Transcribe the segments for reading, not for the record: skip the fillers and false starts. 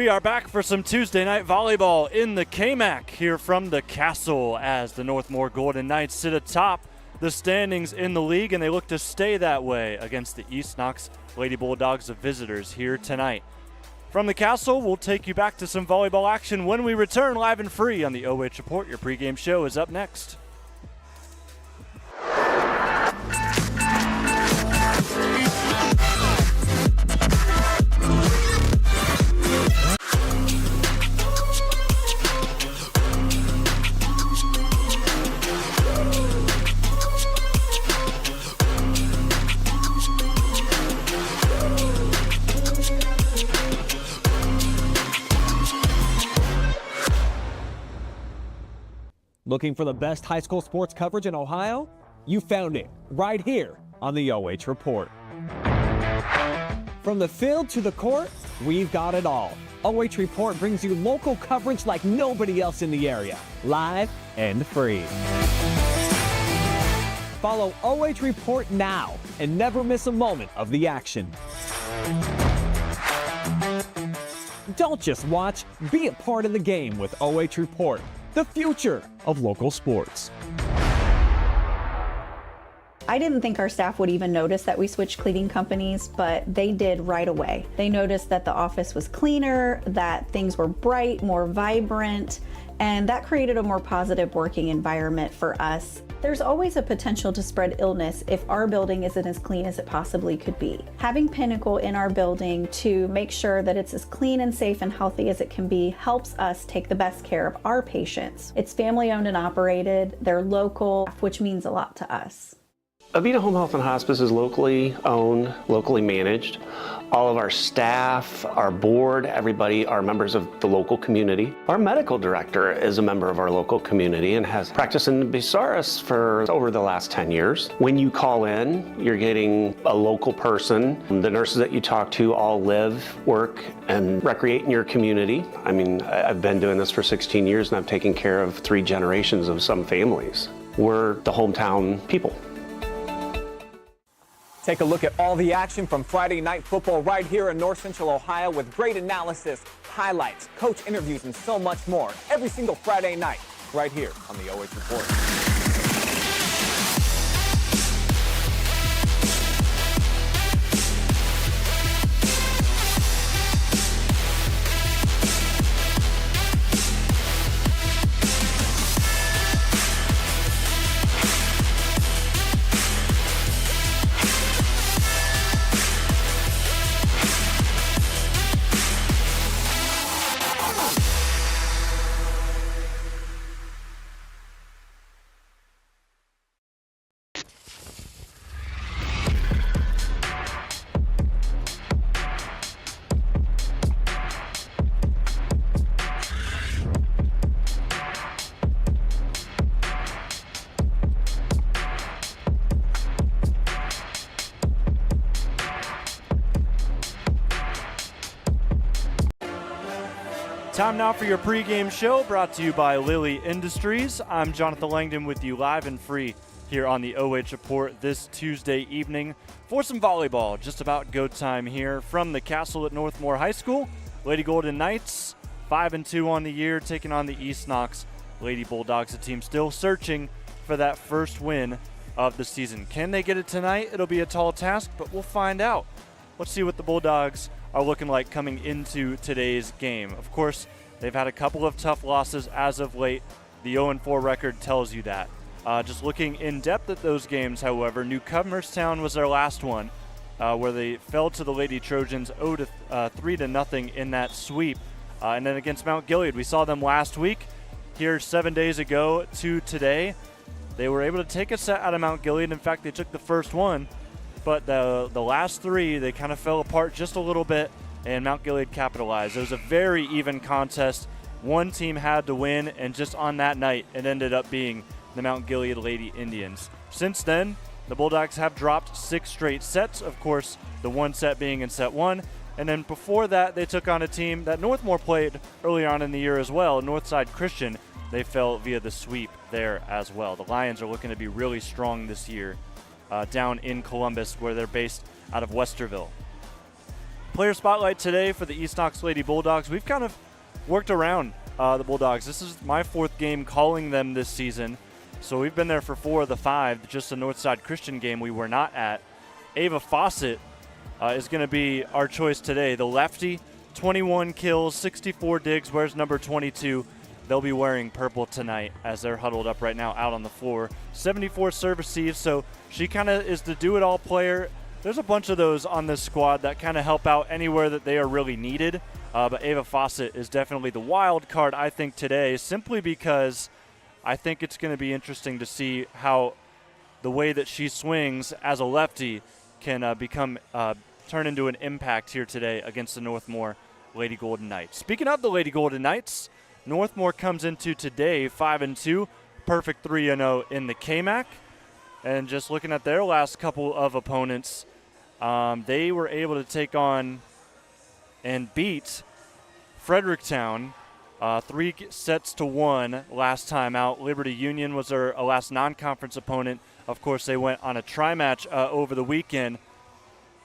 We are back for some Tuesday Night Volleyball in the KMAC here from the Castle as the Northmor Golden Knights sit atop the standings in the league, and they look to stay that way against the East Knox Lady Bulldogs, the visitors here tonight. From the Castle, we'll take you back to some volleyball action when we return live and free on the OH Report. Your pregame show is up next. Looking for the best high school sports coverage in Ohio? You found it right here on the OH Report. From the field to the court, we've got it all. OH Report brings you local coverage like nobody else in the area, live and free. Follow OH Report now and never miss a moment of the action. Don't just watch, be a part of the game with OH Report, the future of local sports. I didn't think our staff would even notice that we switched cleaning companies, but they did right away. They noticed that the office was cleaner, that things were bright, more vibrant, and that created a more positive working environment for us. There's always a potential to spread illness if our building isn't as clean as it possibly could be. Having Pinnacle in our building to make sure that it's as clean and safe and healthy as it can be helps us take the best care of our patients. It's family owned and operated, they're local, which means a lot to us. Avita Home Health and Hospice is locally owned, locally managed. All of our staff, our board, everybody are members of the local community. Our medical director is a member of our local community and has practiced in Bucyrus for over the last 10 years. When you call in, you're getting a local person. The nurses that you talk to all live, work, and recreate in your community. I mean, I've been doing this for 16 years and I've taken care of 3 generations of some families. We're the hometown people. Take a look at all the action from Friday night football right here in North Central Ohio with great analysis, highlights, coach interviews, and so much more every single Friday night right here on the OH Report. Time now for your pregame show, brought to you by Lilly Industries. I'm Jonathan Langdon with you live and free here on the OH Report this Tuesday evening for some volleyball. Just about go time here from the Castle at Northmor High School. Lady Golden Knights 5-2 on the year, taking on the East Knox Lady Bulldogs, a team still searching for that first win of the season. Can they get it tonight? It'll be a tall task, but we'll find out. Let's see what the Bulldogs are looking like coming into today's game. Of course, they've had a couple of tough losses as of late. The 0-4 record tells you that. Just looking in depth at those games, however, New Cumberstown was their last one, where they fell to the Lady Trojans 3-0 in that sweep. And then against Mount Gilead, we saw them last week. Here 7 days ago to today, they were able to take a set out of Mount Gilead. In fact, they took the first one. But the last 3, they kind of fell apart just a little bit, and Mount Gilead capitalized. It was a very even contest. One team had to win, and just on that night, it ended up being the Mount Gilead Lady Indians. Since then, the Bulldogs have dropped 6 straight sets, of course, the one set being in set 1. And then before that, they took on a team that Northmor played early on in the year as well, Northside Christian. They fell via the sweep there as well. The Lions are looking to be really strong this year. Down in Columbus, where they're based out of Westerville. player spotlight today for the East Knox Lady Bulldogs. We've kind of worked around the Bulldogs. This is my 4th game calling them this season. So we've been there for 4 of the 5, just the Northside Christian game we were not at. Ava Fawcett is going to be our choice today. The lefty, 21 kills, 64 digs, wears number 22. They'll be wearing purple tonight as they're huddled up right now out on the floor. 74 serve receives, so she kind of is the do-it-all player. There's a bunch of those on this squad that kind of help out anywhere that they are really needed. But Ava Fawcett is definitely the wild card, I think, today, simply because I think it's going to be interesting to see how the way that she swings as a lefty can turn into an impact here today against the Northmor Lady Golden Knights. Speaking of the Lady Golden Knights, Northmor comes into today 5-2, perfect 3-0 in the KMAC. And just looking at their last couple of opponents, they were able to take on and beat Fredericktown 3-1 last time out. Liberty Union was their last non-conference opponent. Of course, they went on a tri-match over the weekend.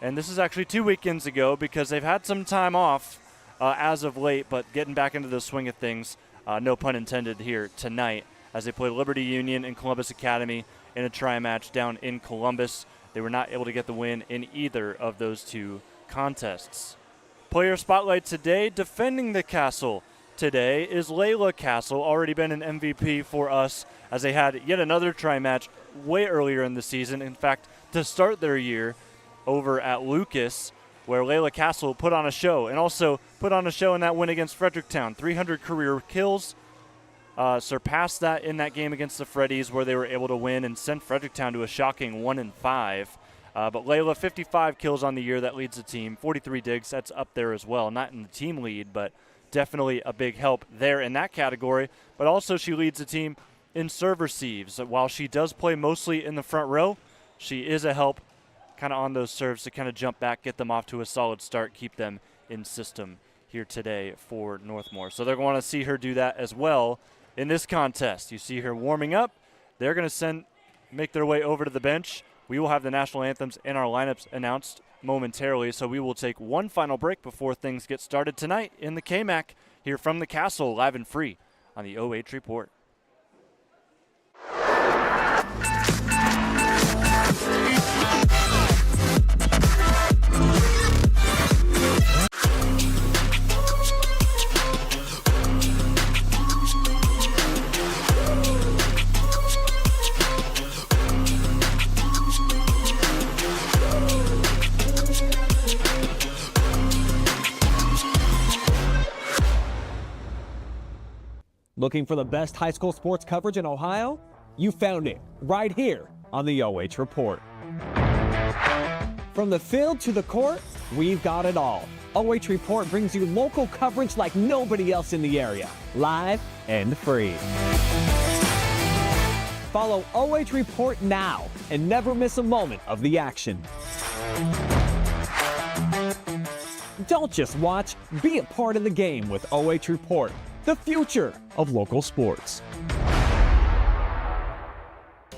And this is actually 2 weekends ago because they've had some time off as of late, but getting back into the swing of things, no pun intended here tonight, as they play Liberty Union and Columbus Academy in a tri-match down in Columbus. They were not able to get the win in either of those 2 contests. Player spotlight today, defending the castle today is Layla Castle, already been an MVP for us as they had yet another tri-match way earlier in the season. In fact, to start their year over at Lucas, where Layla Castle put on a show and also put on a show in that win against Fredericktown. 300 career kills, surpassed that in that game against the Freddies where they were able to win and send Fredericktown to a shocking 1-5. But Layla, 55 kills on the year, that leads the team. 43 digs, that's up there as well. Not in the team lead, but definitely a big help there in that category. But also she leads the team in serve receives. While she does play mostly in the front row, she is a help kind of on those serves to kind of jump back, get them off to a solid start, keep them in system here today for Northmor. So they're going to see her do that as well in this contest. You see her warming up. They're going to make their way over to the bench. We will have the national anthems and our lineups announced momentarily, so we will take one final break before things get started tonight in the KMAC here from the Castle, live and free on the OH Report. Looking for the best high school sports coverage in Ohio? You found it right here on the OH Report. From the field to the court, we've got it all. OH Report brings you local coverage like nobody else in the area, live and free. Follow OH Report now and never miss a moment of the action. Don't just watch, be a part of the game with OH Report, the future of local sports.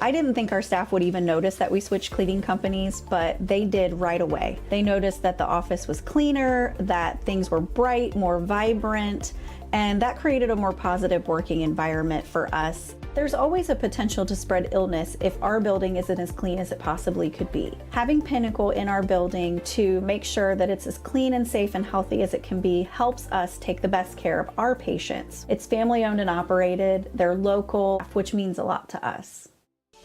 I didn't think our staff would even notice that we switched cleaning companies, but they did right away. They noticed that the office was cleaner, that things were bright, more vibrant, and that created a more positive working environment for us. There's always a potential to spread illness if our building isn't as clean as it possibly could be. Having Pinnacle in our building to make sure that it's as clean and safe and healthy as it can be helps us take the best care of our patients. It's family owned and operated, they're local, which means a lot to us.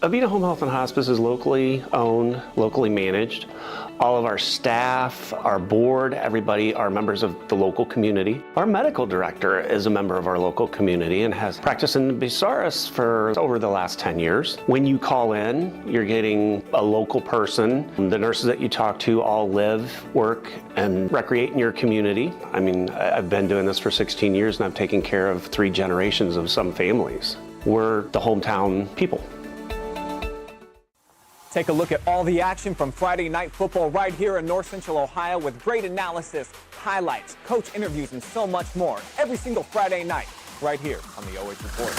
Avita Home Health and Hospice is locally owned, locally managed. All of our staff, our board, everybody are members of the local community. Our medical director is a member of our local community and has practiced in Bucyrus for over the last 10 years. When you call in, you're getting a local person. The nurses that you talk to all live, work, and recreate in your community. I mean, I've been doing this for 16 years and I've taken care of 3 generations of some families. We're the hometown people. Take a look at all the action from Friday Night Football right here in North Central Ohio with great analysis, highlights, coach interviews, and so much more every single Friday night right here on the OH Report.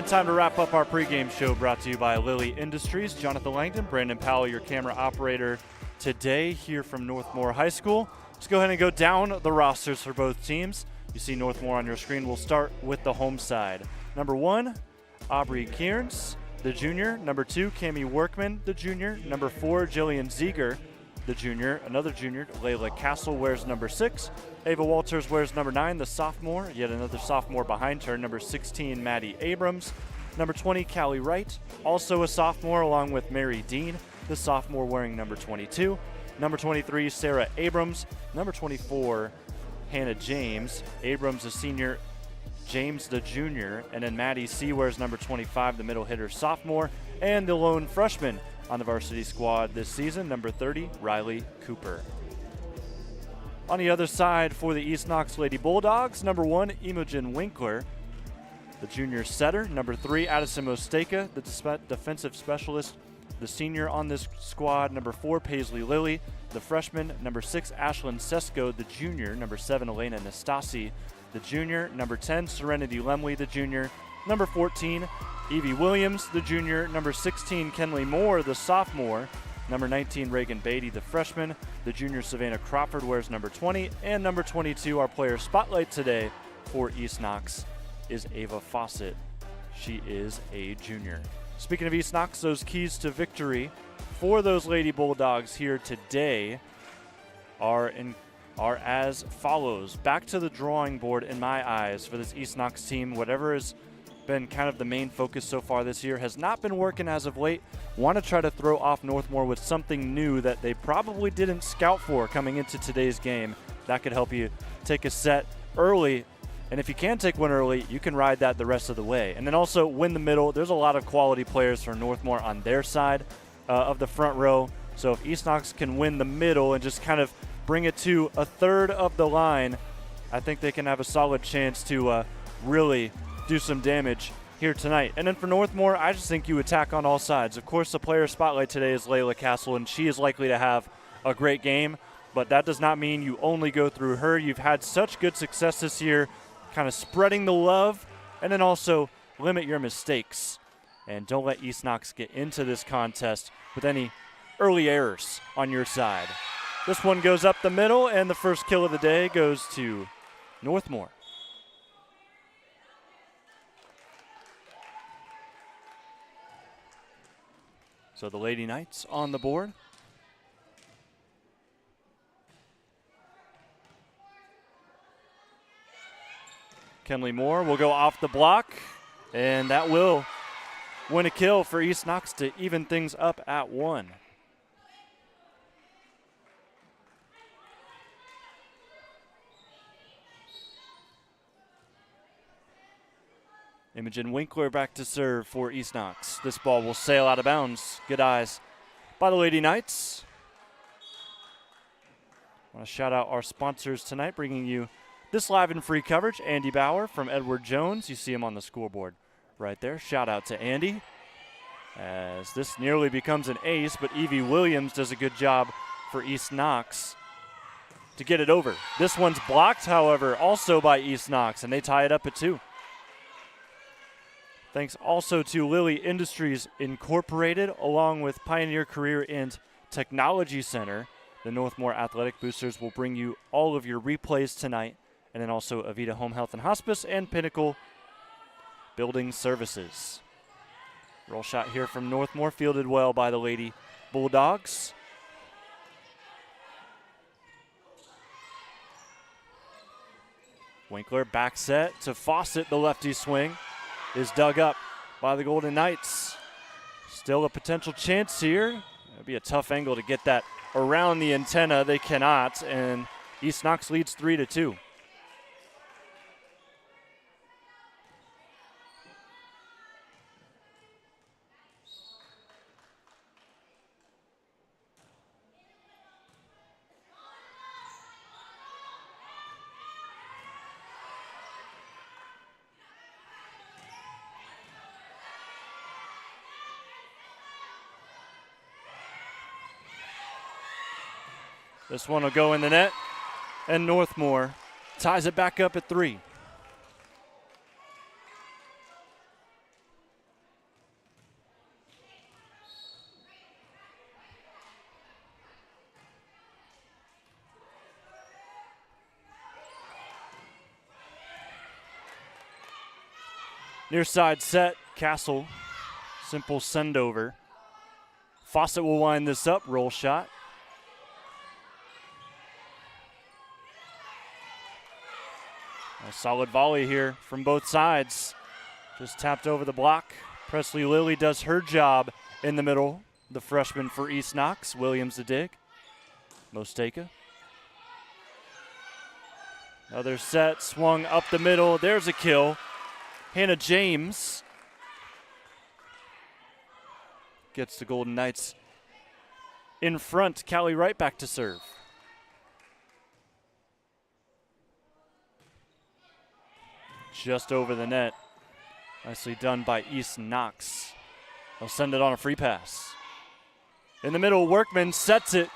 And time to wrap up our pregame show, brought to you by Lilly Industries. Jonathan Langdon, Brandon Powell, your camera operator today here from Northmor High School. Let's go ahead and go down the rosters for both teams. You see Northmor on your screen. We'll start with the home side. Number 1, Aubrey Kearns, the junior. Number 2, Cammie Workman, the junior. Number 4, Jillian Zieger, the junior. Another junior, Layla Castle, wears number 6. Ava Walters wears number 9, the sophomore. Yet another sophomore behind her, number 16, Maddie Abrams. Number 20, Callie Wright, also a sophomore, along with Mary Dean, the sophomore, wearing number 22. Number 23, Sarah Abrams. Number 24, Hannah James. Abrams, a senior, James, the junior. And then Maddie C. wears number 25, the middle hitter, sophomore. And the lone freshman on the varsity squad this season, number 30, Riley Cooper. On the other side for the East Knox Lady Bulldogs, number 1, Imogen Winkler, the junior setter. Number 3, Addison Mosteka, the defensive specialist, the senior on this squad. Number 4, Paisley Lilly, the freshman. Number 6, Ashlyn Sesko, the junior. Number 7, Elena Nastasi, the junior. Number 10, Serenity Lemley, the junior. Number 14, Evie Williams, the junior. Number 16, Kenley Moore, the sophomore. Number 19, Reagan Beatty, the freshman. The junior, Savannah Crawford, wears number 20. And number 22, our player spotlight today for East Knox, is Ava Fawcett. She is a junior. Speaking of East Knox, those keys to victory for those Lady Bulldogs here today are as follows. Back to the drawing board in my eyes for this East Knox team. Whatever has been kind of the main focus so far this year has not been working as of late. Want to try to throw off Northmor with something new that they probably didn't scout for coming into today's game. That could help you take a set early. And if you can take one early, you can ride that the rest of the way. And then also win the middle. There's a lot of quality players for Northmor on their side of the front row. So if East Knox can win the middle and just kind of bring it to a third of the line, I think they can have a solid chance to really do some damage here tonight. And then for Northmor, I just think you attack on all sides. Of course, the player spotlight today is Layla Castle, and she is likely to have a great game. But that does not mean you only go through her. You've had such good success this year, kind of spreading the love, and then also limit your mistakes. And don't let East Knox get into this contest with any early errors on your side. This one goes up the middle, and the first kill of the day goes to Northmor. So the Lady Knights on the board. Kenley Moore will go off the block, and that will win a kill for East Knox to even things up at 1. Imogen Winkler back to serve for East Knox. This ball will sail out of bounds. Good eyes by the Lady Knights. I want to shout out our sponsors tonight, bringing you this live and free coverage. Andy Bauer from Edward Jones. You see him on the scoreboard right there. Shout out to Andy, as this nearly becomes an ace, but Evie Williams does a good job for East Knox to get it over. This one's blocked, however, also by East Knox, and they tie it up at 2. Thanks also to Lilly Industries Incorporated, along with Pioneer Career and Technology Center. The Northmore Athletic Boosters will bring you all of your replays tonight, and then also Avita Home Health and Hospice and Pinnacle Building Services. Roll shot here from Northmor, fielded well by the Lady Bulldogs. Winkler back set to Fawcett. The lefty swing is dug up by the Golden Knights. Still a potential chance here. It'll be a tough angle to get that around the antenna. They cannot, and East Knox leads 3-2. This one will go in the net, and Northmor ties it back up at 3. Near side set, Castle. Simple send over. Fawcett will wind this up, roll shot. A solid volley here from both sides. Just tapped over the block. Presley Lilly does her job in the middle. The freshman for East Knox, Williams the dig. Mosteka. Another set, swung up the middle. There's a kill. Hannah James gets the Golden Knights in front. Callie Wright back to serve. Just over the net. Nicely done by East Knox. They'll send it on a free pass. In the middle, Workman sets it.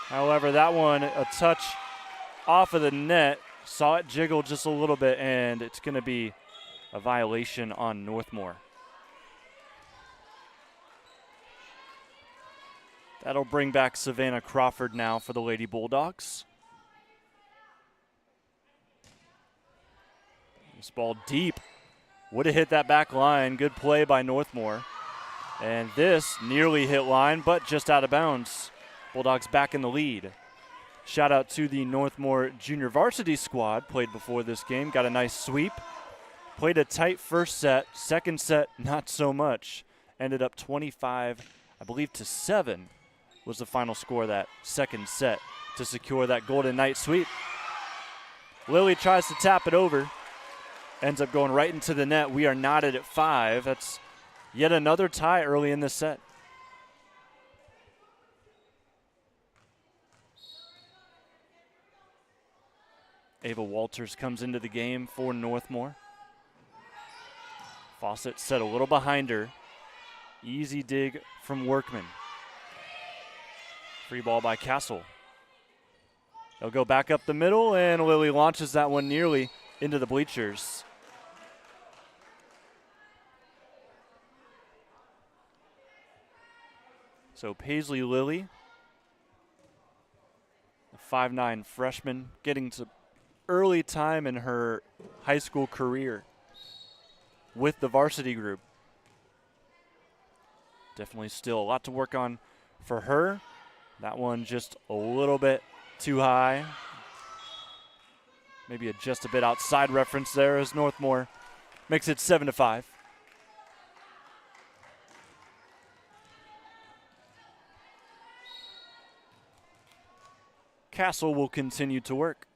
However, that one a touch off of the net. Saw it jiggle just a little bit, and it's going to be a violation on Northmor. That'll bring back Savannah Crawford now for the Lady Bulldogs. This ball deep. Would have hit that back line. Good play by Northmor. And this nearly hit line, but just out of bounds. Bulldogs back in the lead. Shout out to the Northmor junior varsity squad. Played before this game. Got a nice sweep. Played a tight first set. Second set, not so much. Ended up 25, I believe, to 7 was the final score of that second set to secure that Golden Knight sweep. Lilly tries to tap it over. Ends up going right into the net. We are knotted at 5. That's yet another tie early in this set. Ava Walters comes into the game for Northmor. Fawcett set a little behind her. Easy dig from Workman. Free ball by Castle. They'll go back up the middle, and Lilly launches that one nearly into the bleachers. So Paisley Lilly, a 5'9" freshman, getting to early time in her high school career with the varsity group. Definitely still a lot to work on for her. That one just a little bit too high. Maybe just a bit outside reference there as Northmor makes it 7-5. Castle will continue to work.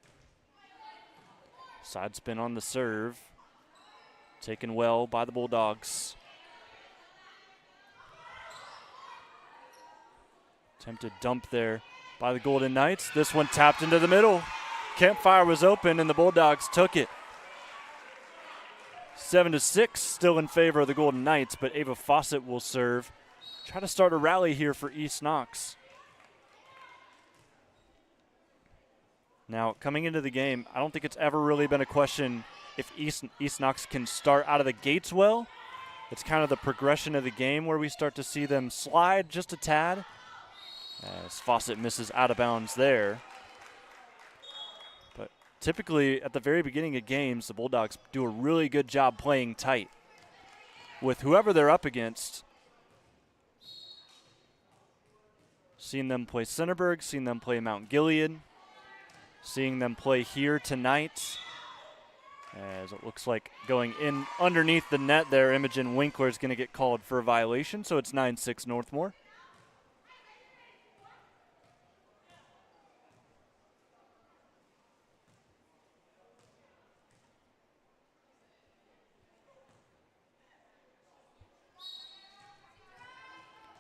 Side spin on the serve. Taken well by the Bulldogs. Attempted dump there by the Golden Knights. This one tapped into the middle. Campfire was open and the Bulldogs took it. 7-6, still in favor of the Golden Knights, but Ava Fawcett will serve. Try to start a rally here for East Knox. Now, coming into the game, I don't think it's ever really been a question if East Knox can start out of the gates well. It's kind of the progression of the game where we start to see them slide just a tad. As Fawcett misses out of bounds there. But typically, at the very beginning of games, the Bulldogs do a really good job playing tight with whoever they're up against. Seen them play Centerburg, seen them play Mount Gilead. Seeing them play here tonight, as it looks like going in underneath the net there, Imogen Winkler is going to get called for a violation, so it's 9-6 Northmor.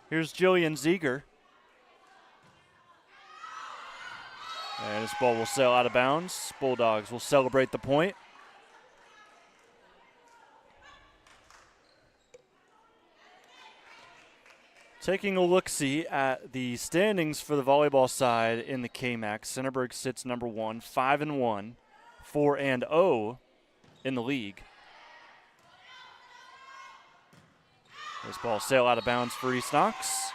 Here's Jillian Ziegler. And this ball will sail out of bounds. Bulldogs will celebrate the point. Taking a look-see at the standings for the volleyball side in the KMAC. Centerburg sits number 1, 5-1, 4-0 in the league. This ball sail out of bounds for East Knox.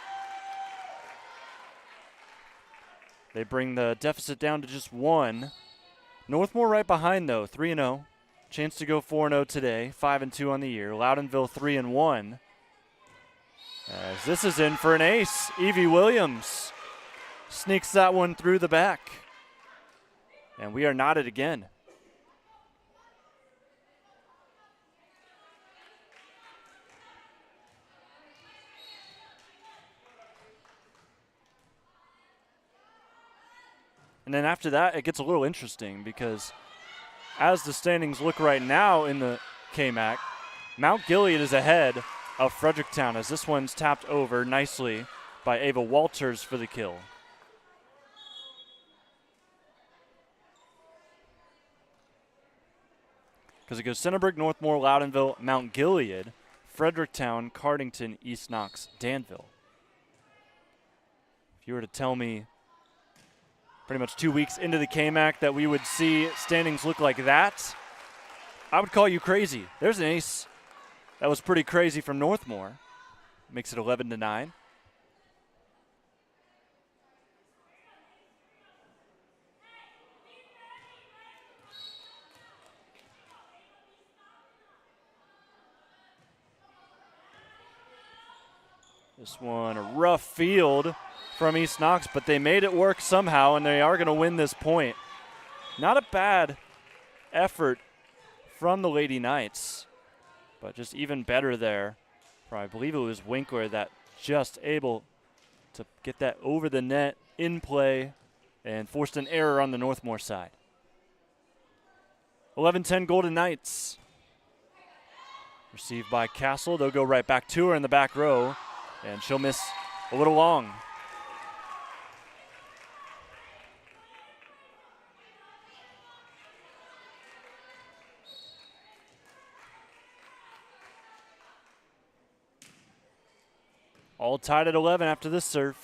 They bring the deficit down to just 1. Northmor right behind, though, 3-0. Chance to go 4-0 today, 5-2 on the year. Loudonville 3-1. As this is in for an ace. Evie Williams sneaks that one through the back. And we are knotted again. And then after that, it gets a little interesting because as the standings look right now in the KMAC, Mount Gilead is ahead of Fredericktown as this one's tapped over nicely by Ava Walters for the kill. Because it goes Centerbrook, Northmor, Loudonville, Mount Gilead, Fredericktown, Cardington, East Knox, Danville. If you were to tell me pretty much 2 weeks into the KMAC that we would see standings look like that, I would call you crazy. There's an ace. That was pretty crazy from Northmor. Makes it 11-9. This one, a rough field from East Knox, but they made it work somehow, and they are going to win this point. Not a bad effort from the Lady Knights, but just even better there. I believe it was Winkler that just able to get that over the net in play and forced an error on the Northmor side. 11-10 Golden Knights. Received by Castle. They'll go right back to her in the back row, and she'll miss a little long. All tied at 11 after this serve.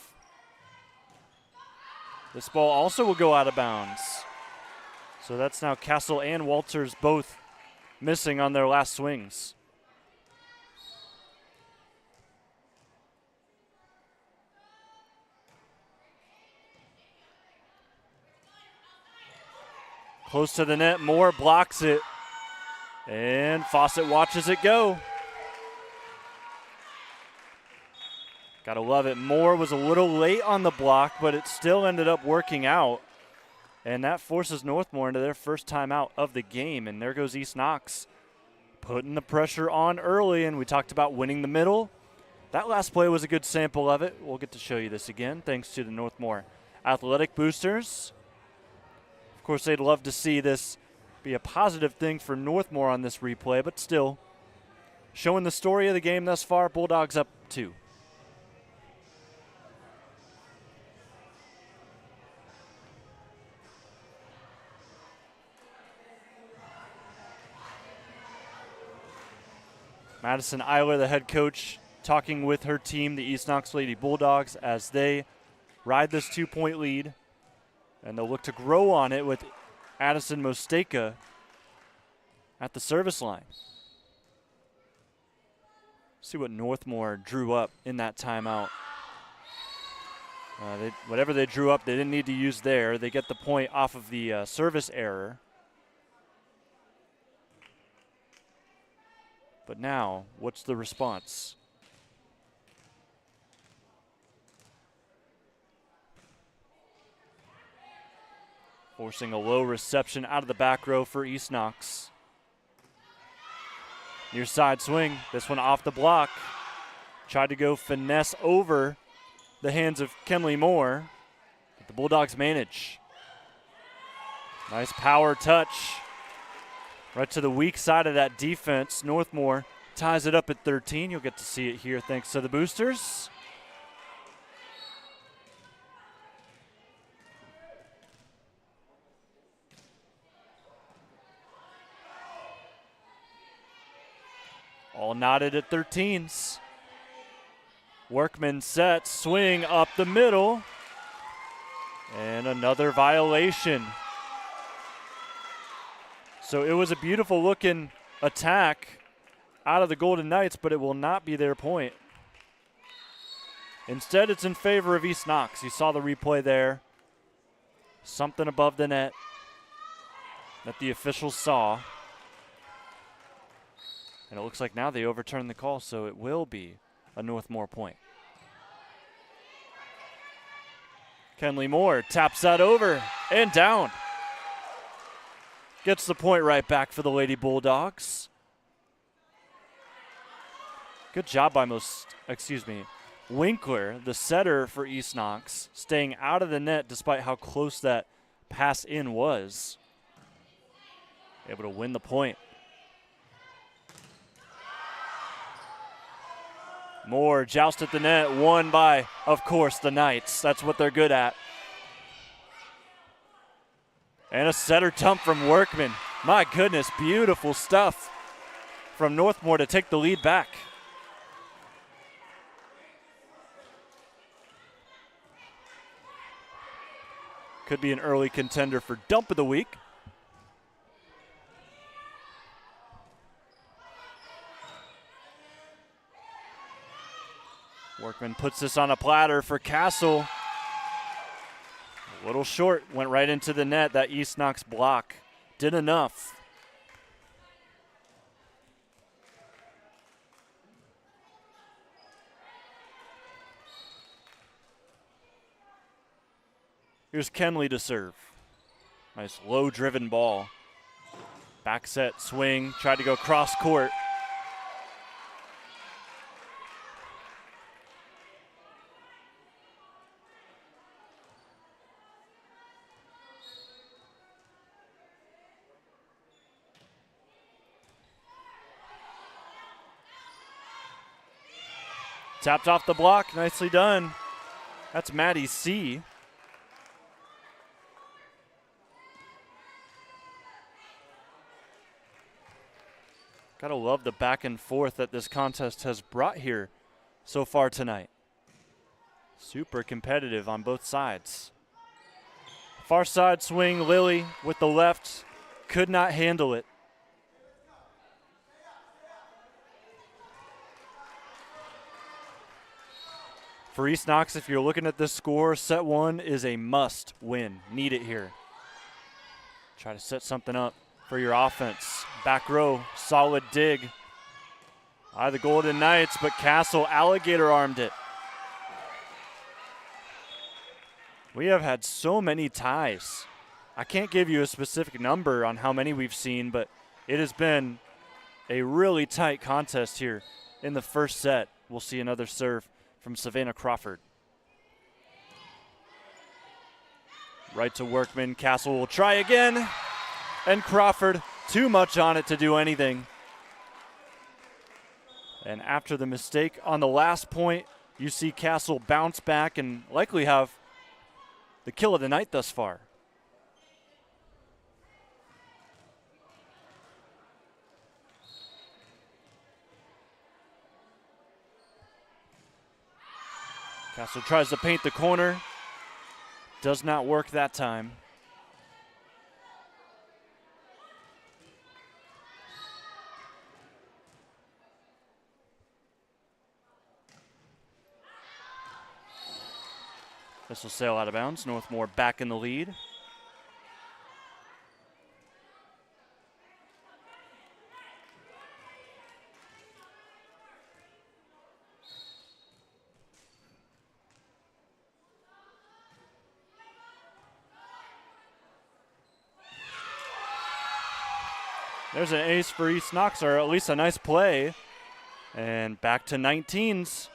This ball also will go out of bounds. So that's now Castle and Walters both missing on their last swings. Close to the net, Moore blocks it. And Fawcett watches it go. Gotta love it. Moore was a little late on the block, but it still ended up working out. And that forces Northmor into their first timeout of the game. And there goes East Knox, putting the pressure on early. And we talked about winning the middle. That last play was a good sample of it. We'll get to show you this again, thanks to the Northmor Athletic Boosters. Of course, they'd love to see this be a positive thing for Northmor on this replay, but still, showing the story of the game thus far, Bulldogs up 2. Madison Eiler, the head coach, talking with her team, the East Knox Lady Bulldogs, as they ride this 2-point lead. And they'll look to grow on it with Addison Mosteka at the service line. See what Northmor drew up in that timeout. Whatever they drew up, they didn't need to use there. They get the point off of the service error. But now, what's the response? Forcing a low reception out of the back row for East Knox. Near side swing. This one off the block. Tried to go finesse over the hands of Kenley Moore. But the Bulldogs manage. Nice power touch. Right to the weak side of that defense. Northmor ties it up at 13. You'll get to see it here thanks to the Boosters. All knotted at 13s. Workman set, swing up the middle. And another violation. So it was a beautiful looking attack out of the Golden Knights, but it will not be their point. Instead, it's in favor of East Knox. You saw the replay there. Something above the net that the officials saw. And it looks like now they overturn the call, so it will be a Northmor point. Kenley Moore taps that over and down. Gets the point right back for the Lady Bulldogs. Good job by Winkler, the setter for East Knox, staying out of the net despite how close that pass in was. Able to win the point. Moore joust at the net, won by, of course, the Knights. That's what they're good at. And a setter dump from Workman. My goodness, beautiful stuff from Northmor to take the lead back. Could be an early contender for dump of the week. Workman puts this on a platter for Castle. A little short, went right into the net. That East Knox block did enough. Here's Kenley to serve. Nice low-driven ball. Back set swing, tried to go cross court. Tapped off the block, nicely done. That's Maddie C. Gotta love the back and forth that this contest has brought here so far tonight. Super competitive on both sides. Far side swing, Lilly with the left, could not handle it. For East Knox, if you're looking at this score, set one is a must win. Need it here. Try to set something up for your offense. Back row, solid dig. The Golden Knights, but Castle alligator armed it. We have had so many ties. I can't give you a specific number on how many we've seen, but it has been a really tight contest here in the first set. We'll see another serve from Savannah Crawford. Right to Workman. Castle will try again. And Crawford, too much on it to do anything. And after the mistake on the last point, you see Castle bounce back and likely have the kill of the night thus far. Castle tries to paint the corner. Does not work that time. This will sail out of bounds. Northmor back in the lead. There's an ace for East Knox, or at least a nice play. And back to 19s.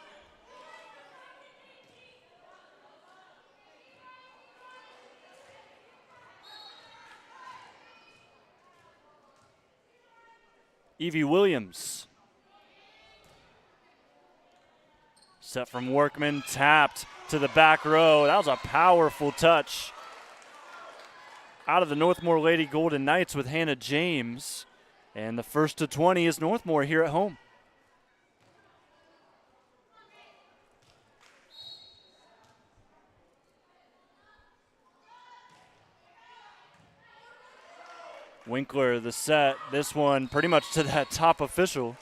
Evie Williams. Set from Workman, tapped to the back row. That was a powerful touch. Out of the Northmor Lady Golden Knights with Hannah James. And the first to 20 is Northmor here at home. Winkler, the set. This one pretty much to that top official.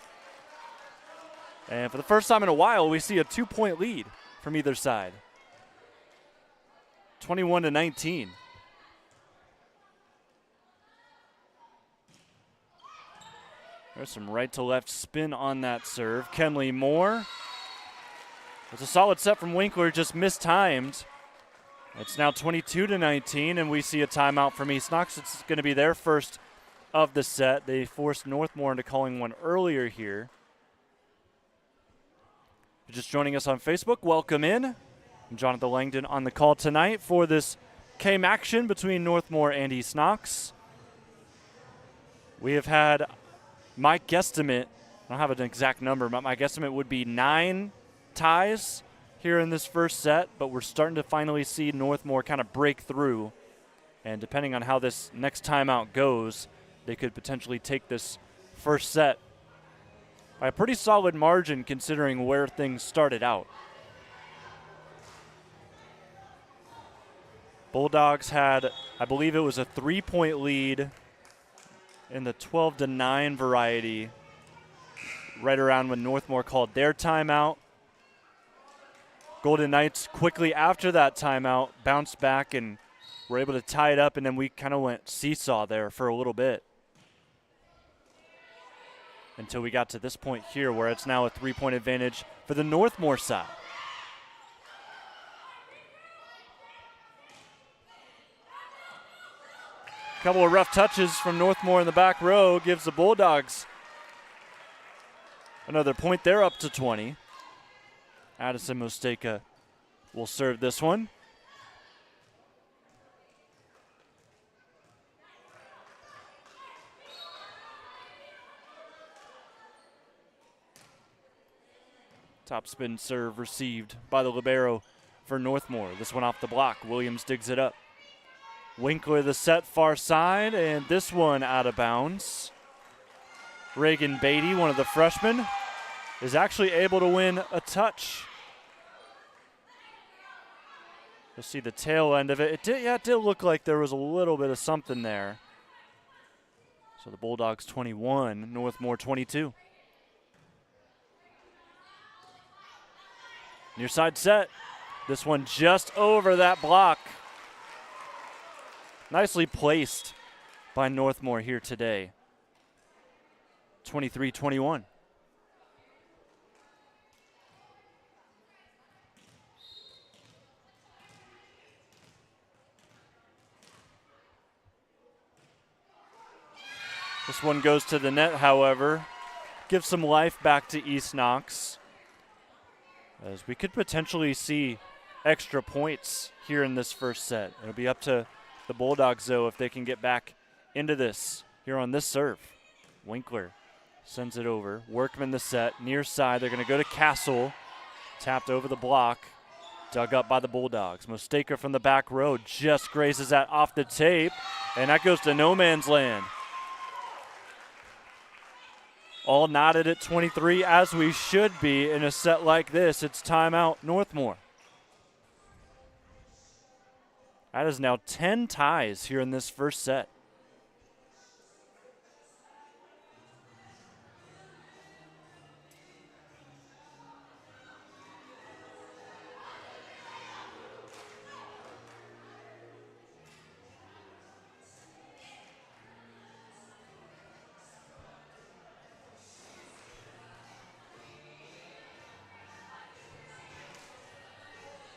And for the first time in a while, we see a 2-point lead from either side. 21-19. There's some right to left spin on that serve. Kenley Moore. It's a solid set from Winkler, just mistimed. It's now 22-19, and we see a timeout from East Knox. It's going to be their first of the set. They forced Northmor into calling one earlier here. If you're just joining us on Facebook, welcome in. I'm Jonathan Langdon on the call tonight for this KMAC action between Northmor and East Knox. We have had, my guesstimate, I don't have an exact number, but my guesstimate would be 9 ties here in this first set, but we're starting to finally see Northmor kind of break through. And depending on how this next timeout goes, they could potentially take this first set by a pretty solid margin considering where things started out. Bulldogs had, I believe it was a 3-point lead in the 12-9 variety right around when Northmor called their timeout. Golden Knights quickly after that timeout bounced back and were able to tie it up, and then we kind of went seesaw there for a little bit until we got to this point here where it's now a 3-point advantage for the Northmor side. Couple of rough touches from Northmor in the back row gives the Bulldogs another point. They're up to 20. Addison Mosteka will serve this one. Top spin serve received by the libero for Northmor. This one off the block. Williams digs it up. Winkler the set far side, and this one out of bounds. Reagan Beatty, one of the freshmen, is actually able to win a touch. You'll see the tail end of it. It did look like there was a little bit of something there. So the Bulldogs 21, Northmor 22. Near side set. This one just over that block. Nicely placed by Northmor here today. 23-21. This one goes to the net, however. Gives some life back to East Knox, as we could potentially see extra points here in this first set. It'll be up to the Bulldogs, though, if they can get back into this here on this serve. Winkler sends it over. Workman the set, near side. They're going to go to Castle. Tapped over the block. Dug up by the Bulldogs. Mosteka from the back row just grazes that off the tape, and that goes to no man's land. All knotted at 23, as we should be in a set like this. It's timeout, Northmor. That is now 10 ties here in this first set.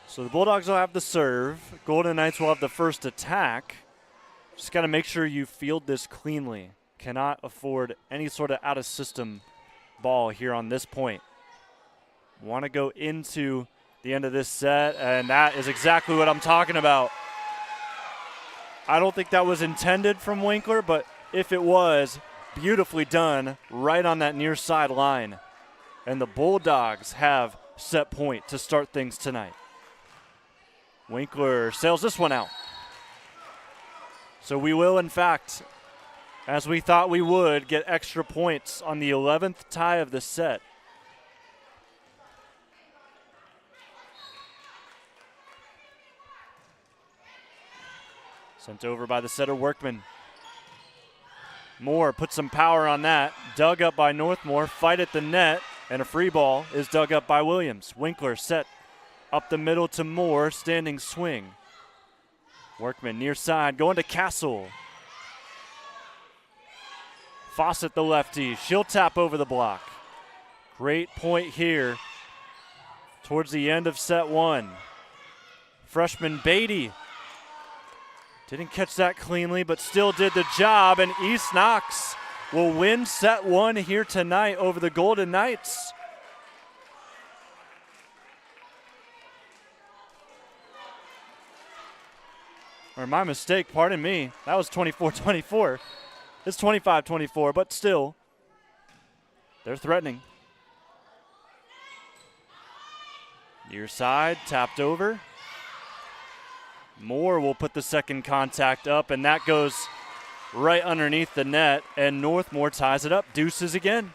So the Bulldogs will have the serve. Golden Knights will have the first attack. Just got to make sure you field this cleanly. Cannot afford any sort of out-of-system ball here on this point. Want to go into the end of this set, and that is exactly what I'm talking about. I don't think that was intended from Winkler, but if it was, beautifully done right on that near side line. And the Bulldogs have set point to start things tonight. Winkler sails this one out. So we will, in fact, as we thought we would, get extra points on the 11th tie of the set. Sent over by the setter Workman. Moore put some power on that. Dug up by Northmor. Fight at the net. And a free ball is dug up by Williams. Winkler set up the middle to Moore. Standing swing. Workman near side going to Castle. Fawcett, the lefty, she'll tap over the block. Great point here towards the end of set one. Freshman Beatty didn't catch that cleanly, but still did the job, and East Knox will win set one here tonight over the Golden Knights. Or my mistake, pardon me. That was 24-24. It's 25-24, but still, they're threatening. Near side, tapped over. Moore will put the second contact up, and that goes right underneath the net, and Northmor ties it up. Deuces again.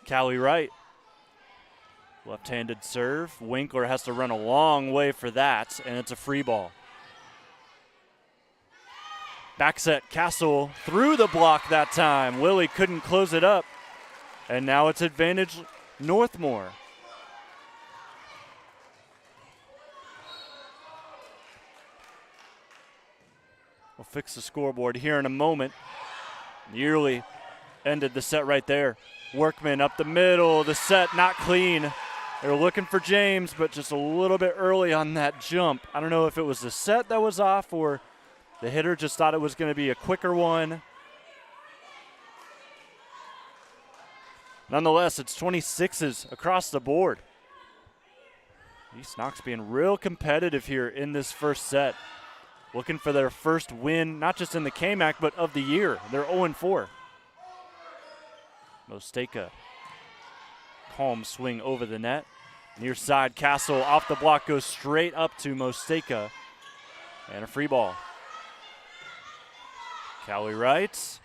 Callie Wright. Left-handed serve. Winkler has to run a long way for that, and it's a free ball. Back set, Castle through the block that time. Lilly couldn't close it up, and now it's advantage Northmor. We'll fix the scoreboard here in a moment. Nearly ended the set right there. Workman up the middle, the set not clean. They were looking for James, but just a little bit early on that jump. I don't know if it was the set that was off or the hitter just thought it was going to be a quicker one. Nonetheless, it's 26s across the board. East Knox being real competitive here in this first set. Looking for their first win, not just in the KMAC, but of the year. They're 0-4. Mosteka. Calm swing over the net. Near side, Castle off the block, goes straight up to Mosteka. And a free ball. Callie Wright.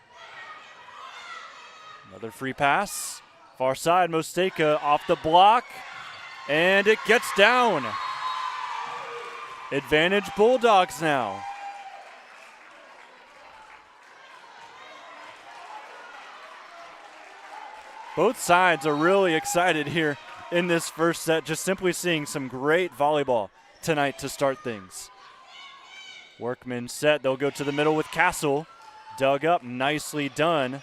Another free pass. Far side, Mosteka off the block. And it gets down. Advantage Bulldogs now. Both sides are really excited here in this first set, just simply seeing some great volleyball tonight to start things. Workman set, they'll go to the middle with Castle. Dug up, nicely done.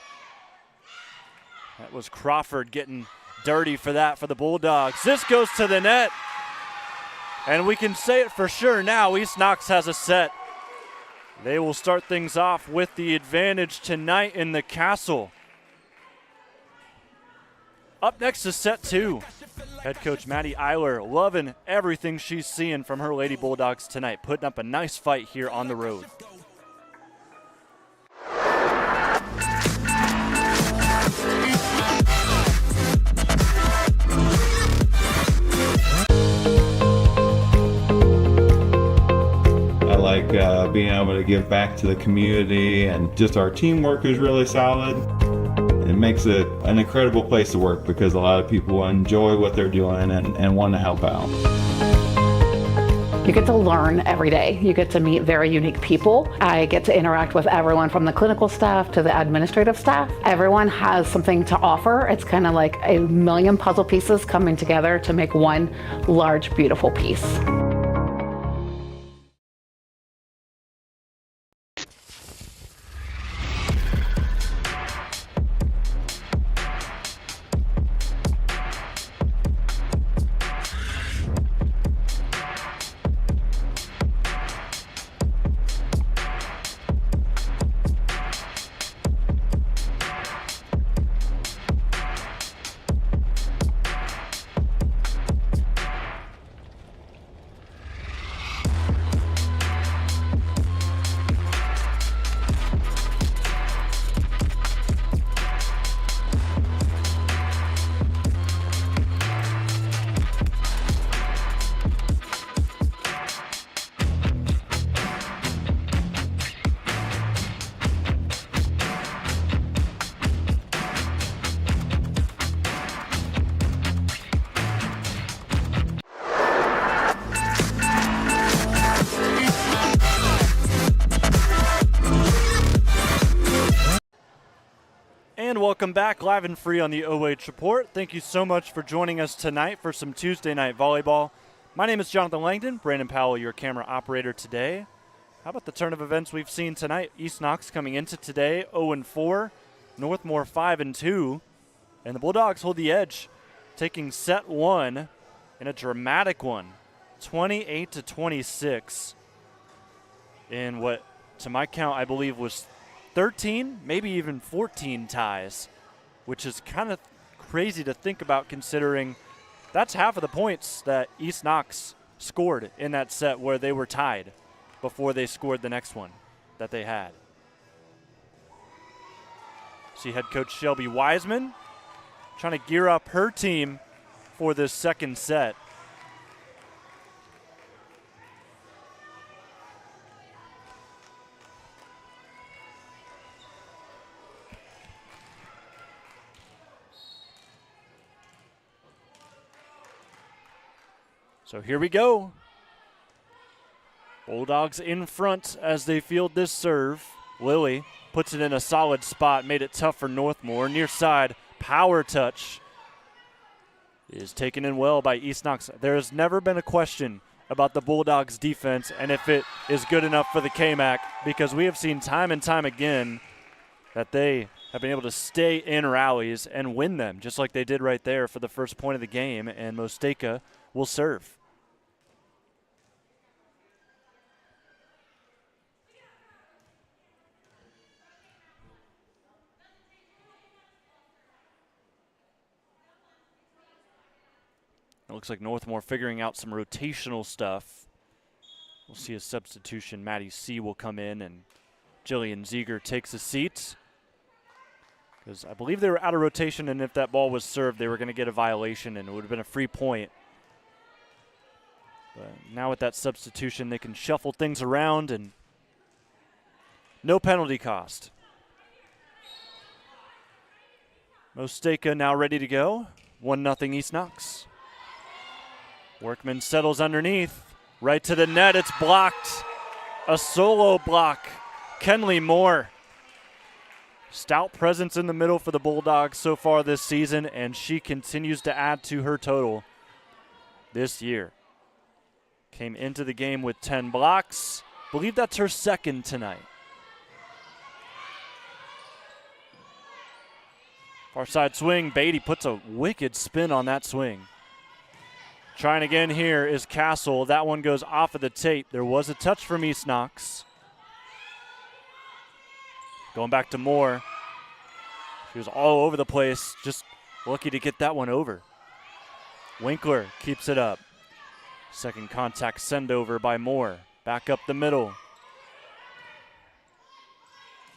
That was Crawford getting dirty for that for the Bulldogs. This goes to the net. And we can say it for sure now, East Knox has a set. They will start things off with the advantage tonight in the Castle. Up next is set two. Head coach Maddie Eiler loving everything she's seeing from her Lady Bulldogs tonight, putting up a nice fight here on the road. I like being able to give back to the community, and just our teamwork is really solid. It makes it an incredible place to work because a lot of people enjoy what they're doing and want to help out. You get to learn every day. You get to meet very unique people. I get to interact with everyone from the clinical staff to the administrative staff. Everyone has something to offer. It's kind of like a million puzzle pieces coming together to make one large, beautiful piece. And welcome back live and free on the OH Report. Thank you so much for joining us tonight for some Tuesday Night Volleyball. My name is Jonathan Langdon. Brandon Powell, your camera operator today. How about the turn of events we've seen tonight? East Knox coming into today 0-4, Northmor 5-2, and the Bulldogs hold the edge, taking set one in a dramatic one, 28-26, in what, to my count, I believe was 13, maybe even 14 ties, which is kind of crazy to think about considering that's half of the points that East Knox scored in that set where they were tied before they scored the next one that they had. See head coach Shelby Wiseman trying to gear up her team for this second set. So here we go. Bulldogs in front as they field this serve. Lilly puts it in a solid spot, made it tough for Northmor. Near side, power touch is taken in well by East Knox. There has never been a question about the Bulldogs defense and if it is good enough for the KMAC, because we have seen time and time again that they have been able to stay in rallies and win them, just like they did right there for the first point of the game, and Mosteka will serve. It looks like Northmor figuring out some rotational stuff. We'll see a substitution. Maddie C. will come in, and Jillian Ziegler takes a seat, because I believe they were out of rotation, and if that ball was served, they were going to get a violation, and it would have been a free point. But now with that substitution, they can shuffle things around, and no penalty cost. Mosteka now ready to go. 1-0 East Knox. Workman settles underneath. Right to the net. It's blocked. A solo block. Kenley Moore. Stout presence in the middle for the Bulldogs so far this season, and she continues to add to her total this year. Came into the game with 10 blocks. Believe that's her second tonight. Far side swing. Beatty puts a wicked spin on that swing. Trying again here is Castle. That one goes off of the tape. There was a touch from East Knox. Going back to Moore. She was all over the place. Just lucky to get that one over. Winkler keeps it up. Second contact send over by Moore. Back up the middle.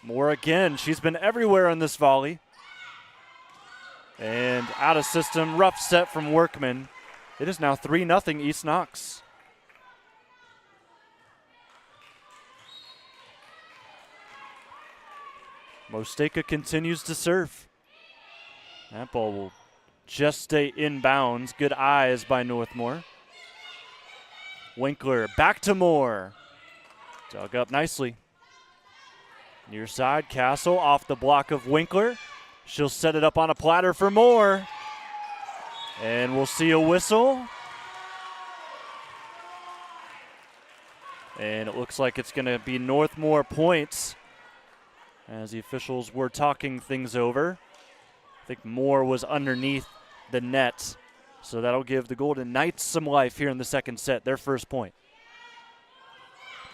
Moore again. She's been everywhere on this volley. And out of system. Rough set from Workman. It is now 3-0 East Knox. Mosteka continues to serve. That ball will just stay inbounds. Good eyes by Northmor. Winkler back to Moore. Dug up nicely. Near side, Castle off the block of Winkler. She'll set it up on a platter for Moore. And we'll see a whistle. And it looks like it's going to be Northmor points as the officials were talking things over. I think Moore was underneath the net, so that'll give the Golden Knights some life here in the second set, their first point.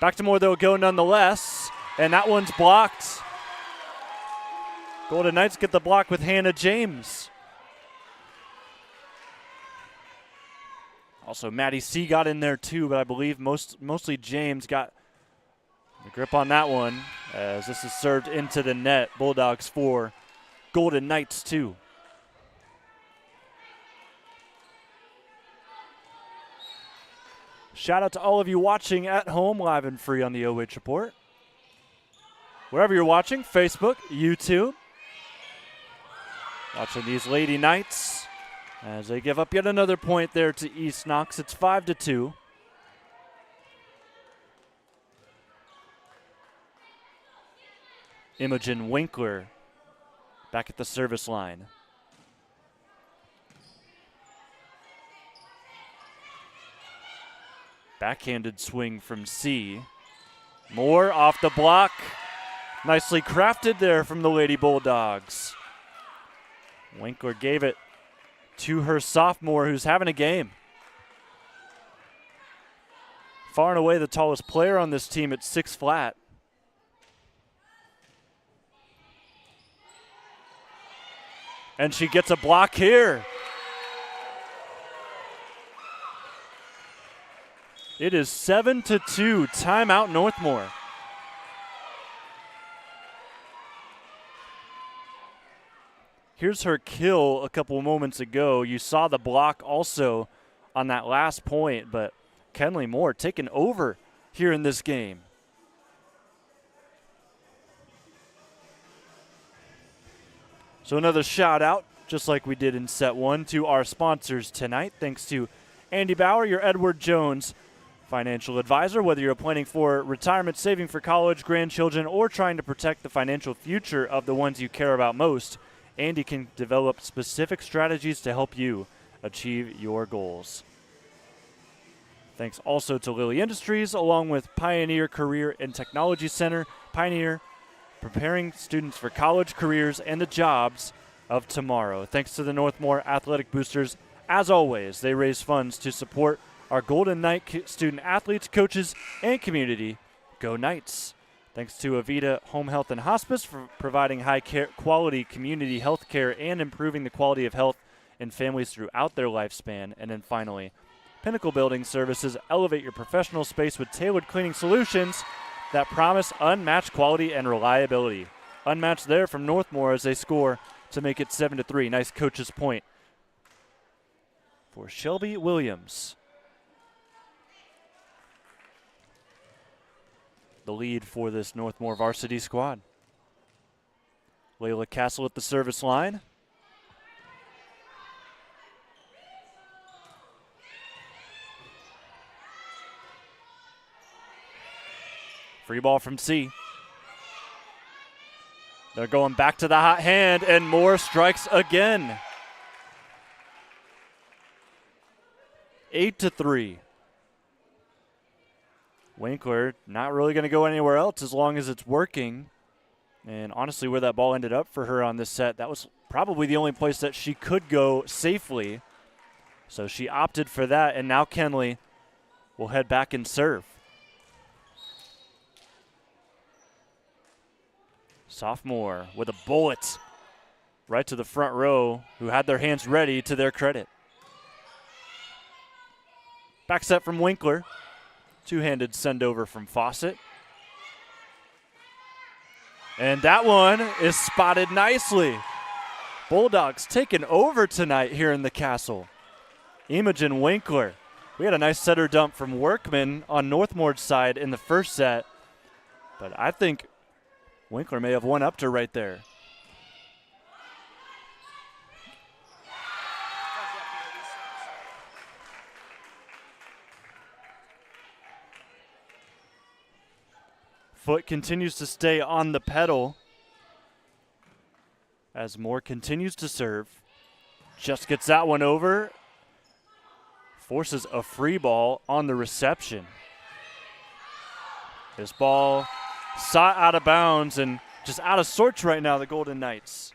Back to Moore, they'll go nonetheless, and that one's blocked. Golden Knights get the block with Hannah James. Also, Maddie C. got in there too, but I believe mostly James got the grip on that one as this is served into the net. Bulldogs 4, Golden Knights 2. Shout out to all of you watching at home, live and free on the OH Report. Wherever you're watching, Facebook, YouTube. Watching these Lady Knights as they give up yet another point there to East Knox. It's 5-2. Imogen Winkler back at the service line. Backhanded swing from C. Moore off the block. Nicely crafted there from the Lady Bulldogs. Winkler gave it to her sophomore, who's having a game. Far and away the tallest player on this team at 6 flat. And she gets a block here. It is 7-2, timeout Northmor. Here's her kill a couple moments ago. You saw the block also on that last point, but Kenley Moore taking over here in this game. So another shout out, just like we did in set 1, to our sponsors tonight. Thanks to Andy Bauer, your Edward Jones financial advisor. Whether you're planning for retirement, saving for college, grandchildren, or trying to protect the financial future of the ones you care about most, Andy can develop specific strategies to help you achieve your goals. Thanks also to Lilly Industries, along with Pioneer Career and Technology Center. Pioneer, preparing students for college careers and the jobs of tomorrow. Thanks to the Northmore Athletic Boosters. As always, they raise funds to support our Golden Knight student athletes, coaches, and community. Go Knights. Thanks to Avita Home Health and Hospice for providing high-quality community health care and improving the quality of health in families throughout their lifespan. And then finally, Pinnacle Building Services. Elevate your professional space with tailored cleaning solutions that promise unmatched quality and reliability. Unmatched there from Northmor as they score to make it 7-3. Nice coach's point for Shelby Williams. The lead for this Northmor varsity squad. Layla Castle at the service line. Free ball from C. They're going back to the hot hand, and Moore strikes again. 8-3. Winkler not really going to go anywhere else as long as it's working. And honestly, where that ball ended up for her on this set, that was probably the only place that she could go safely. So she opted for that, and now Kenley will head back and serve. Sophomore with a bullet right to the front row, who had their hands ready, to their credit. Back set from Winkler. Two-handed send-over from Fawcett. And that one is spotted nicely. Bulldogs taking over tonight here in the Castle. Imogen Winkler. We had a nice setter dump from Workman on Northmore's side in the first set, but I think Winkler may have one-upped her right there. Foot continues to stay on the pedal as Moore continues to serve. Just gets that one over. Forces a free ball on the reception. This ball shot out of bounds and just out of sorts right now, the Golden Knights.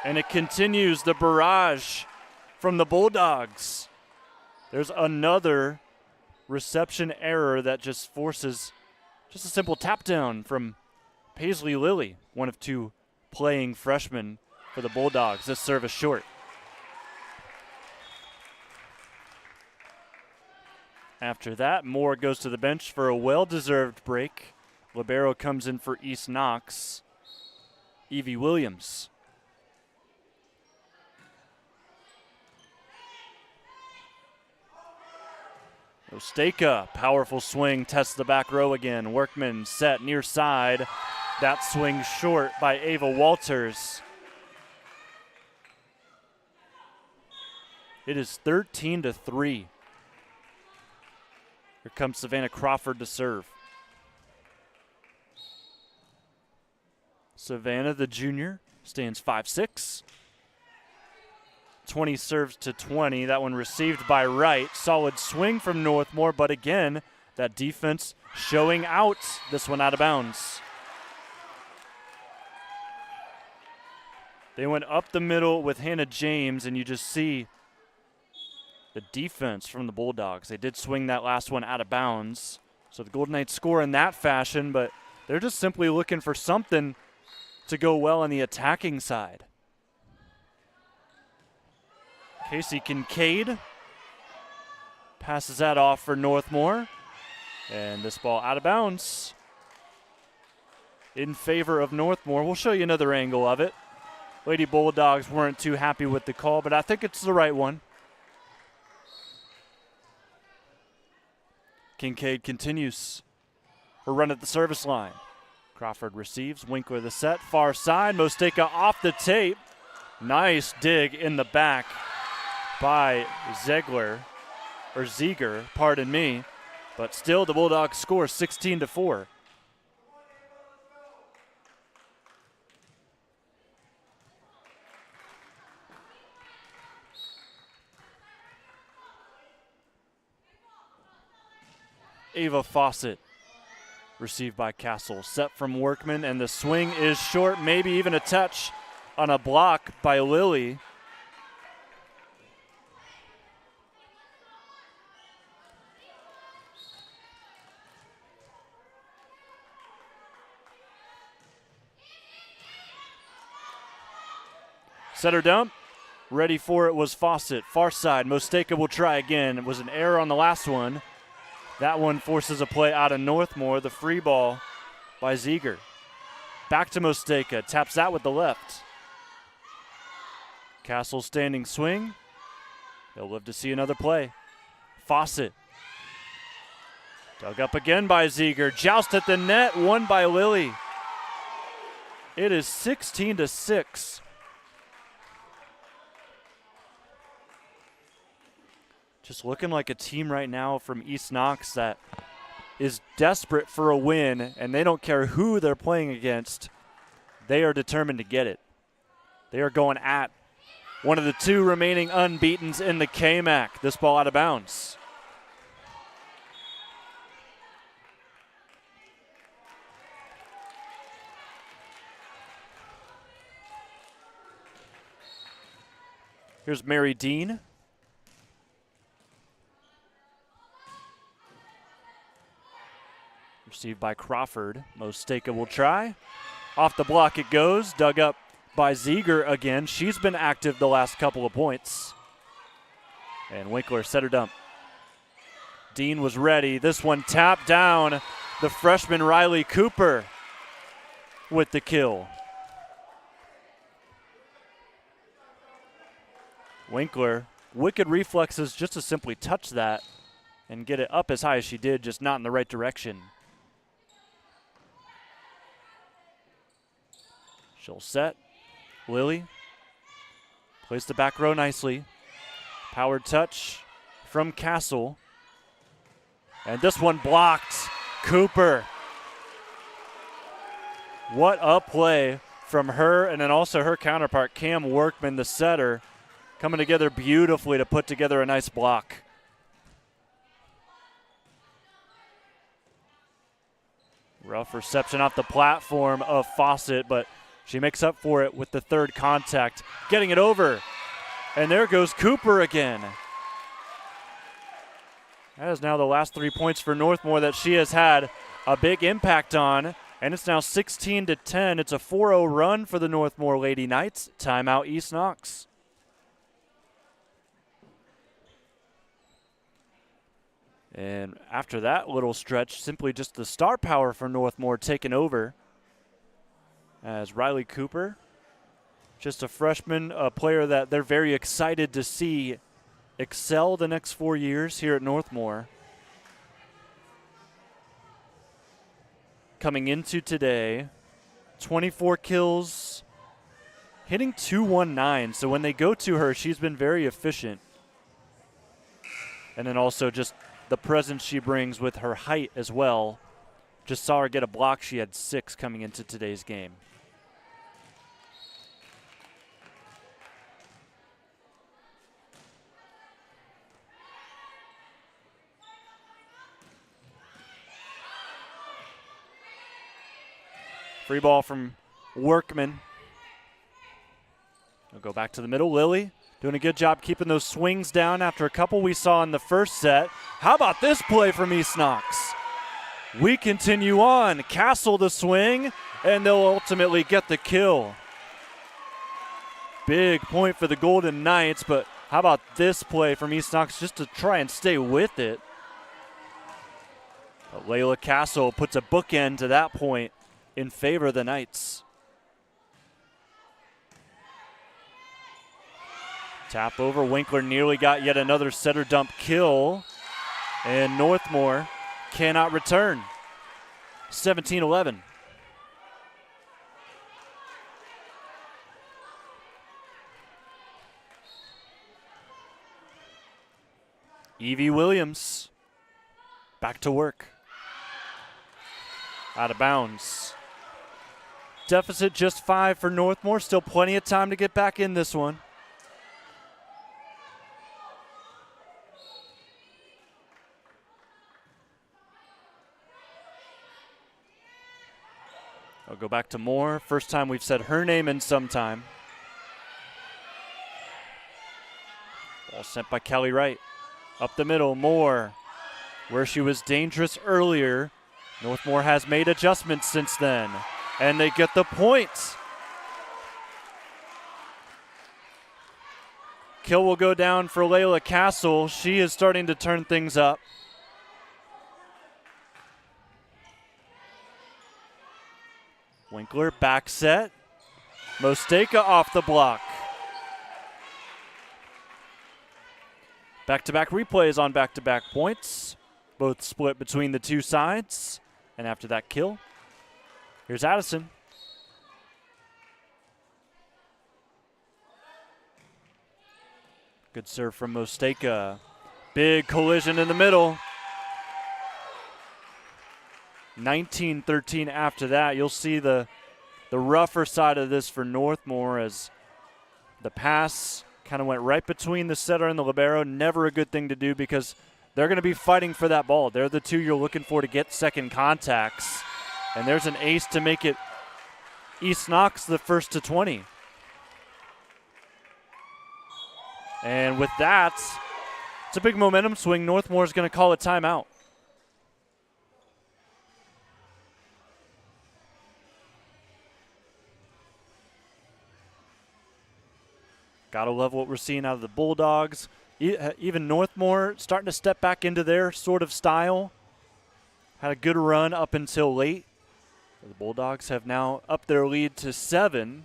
And it continues, the barrage from the Bulldogs. There's another reception error that just forces just a simple tap down from Paisley Lilly, one of two playing freshmen for the Bulldogs. This service short. After that, Moore goes to the bench for a well-deserved break. Libero comes in for East Knox. Evie Williams. Osteka, powerful swing, tests the back row again. Workman set near side. That swing short by Ava Walters. It is 13-3. Here comes Savannah Crawford to serve. Savannah, the junior, stands 5'6". 20 serves to 20. That one received by Wright. Solid swing from Northmor, but again, that defense showing out. This one out of bounds. They went up the middle with Hannah James, and you just see the defense from the Bulldogs. They did swing that last one out of bounds. So the Golden Knights score in that fashion, but they're just simply looking for something to go well on the attacking side. Casey Kincaid passes that off for Northmor. And this ball out of bounds in favor of Northmor. We'll show you another angle of it. Lady Bulldogs weren't too happy with the call, but I think it's the right one. Kincaid continues her run at the service line. Crawford receives. Winkler the set. Far side. Mosteka off the tape. Nice dig in the back by Ziegler, pardon me. But still, the Bulldogs score 16-4. Ava Fawcett, received by Castle. Set from Workman, and the swing is short, maybe even a touch on a block by Lilly. Setter dump. Ready for it was Fawcett. Far side. Mosteka will try again. It was an error on the last one. That one forces a play out of Northmor. The free ball by Ziegler. Back to Mosteka. Taps that with the left. Castle standing swing. They'll live to see another play. Fawcett. Dug up again by Ziegler. Joust at the net. Won by Lilly. It is 16-6. Just looking like a team right now from East Knox that is desperate for a win, and they don't care who they're playing against. They are determined to get it. They are going at one of the two remaining unbeatens in the KMAC. This ball out of bounds. Here's Mary Dean. Received by Crawford. Mosteka will try. Off the block it goes. Dug up by Ziegler again. She's been active the last couple of points. And Winkler set her dump. Dean was ready. This one tapped down. The freshman Riley Cooper with the kill. Winkler, wicked reflexes just to simply touch that and get it up as high as she did, just not in the right direction. She'll set. Lilly plays the back row nicely. Powered touch from Castle. And this one blocked. Cooper. What a play from her, and then also her counterpart, Cam Workman, the setter, coming together beautifully to put together a nice block. Rough reception off the platform of Fawcett, but she makes up for it with the third contact, getting it over. And there goes Cooper again. That is now the last 3 points for Northmor that she has had a big impact on. And it's now 16-10. It's a 4-0 run for the Northmor Lady Knights. Timeout East Knox. And after that little stretch, simply just the star power for Northmor taking over. As Riley Cooper, just a freshman, a player that they're very excited to see excel the next 4 years here at Northmor. Coming into today, 24 kills, hitting .219. So when they go to her, she's been very efficient. And then also just the presence she brings with her height as well. Just saw her get a block. She had 6 coming into today's game. Free ball from Workman. We'll go back to the middle. Lilly doing a good job keeping those swings down after a couple we saw in the first set. How about this play from East Knox? We continue on. Castle the swing, and they'll ultimately get the kill. Big point for the Golden Knights, but how about this play from East Knox just to try and stay with it? But Layla Castle puts a bookend to that point in favor of the Knights. Tap over. Winkler nearly got yet another setter dump kill. And Northmor cannot return. 17-11. Evie Williams back to work. Out of bounds. Deficit just 5 for Northmor. Still plenty of time to get back in this one. I'll go back to Moore. First time we've said her name in some time. Ball sent by Kelly Wright. Up the middle, Moore. Where she was dangerous earlier. Northmor has made adjustments since then. And they get the point. Kill will go down for Layla Castle. She is starting to turn things up. Winkler back set. Mosteka off the block. Back-to-back replays on back-to-back points. Both split between the two sides. And after that kill, here's Addison. Good serve from Mosteka. Big collision in the middle. 19-13 after that. You'll see the rougher side of this for Northmor as the pass kind of went right between the setter and the libero. Never a good thing to do because they're going to be fighting for that ball. They're the two you're looking for to get second contacts. And there's an ace to make it East Knox the first to 20. And with that, it's a big momentum swing. Northmor is going to call a timeout. Gotta love what we're seeing out of the Bulldogs. Even Northmor starting to step back into their sort of style. Had a good run up until late. The Bulldogs have now upped their lead to 7.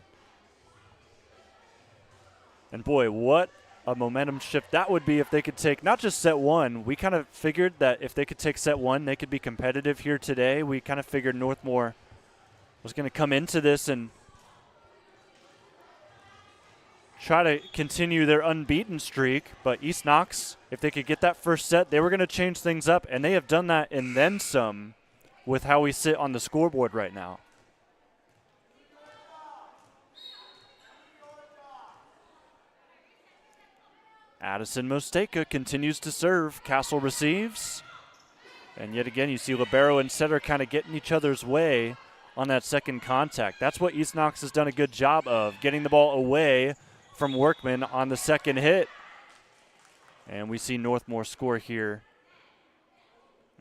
And boy, what a momentum shift that would be if they could take not just set 1. We kind of figured that if they could take set 1, they could be competitive here today. We kind of figured Northmor was going to come into this and try to continue their unbeaten streak, but East Knox, if they could get that first set, they were going to change things up, and they have done that and then some with how we sit on the scoreboard right now. Addison Mosteka continues to serve. Castle receives. And yet again, you see libero and setter kind of getting each other's way on that second contact. That's what East Knox has done a good job of, getting the ball away from Workman on the second hit. And we see Northmor score here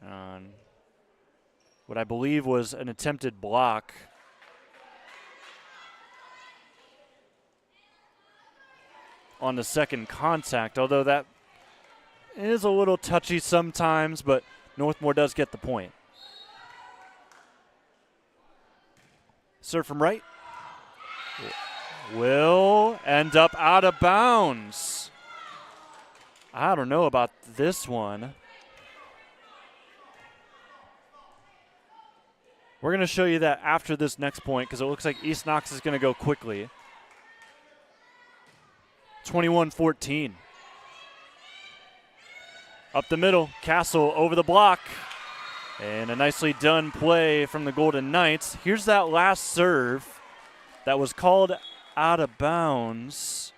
on what I believe was an attempted block. On the second contact, although that is a little touchy sometimes, but Northmor does get the point. Serve from right. Will end up out of bounds. I don't know about this one. We're going to show you that after this next point because it looks like East Knox is going to go quickly. 21-14. Up the middle, Castle over the block. And a nicely done play from the Golden Knights. Here's that last serve that was called out of bounds.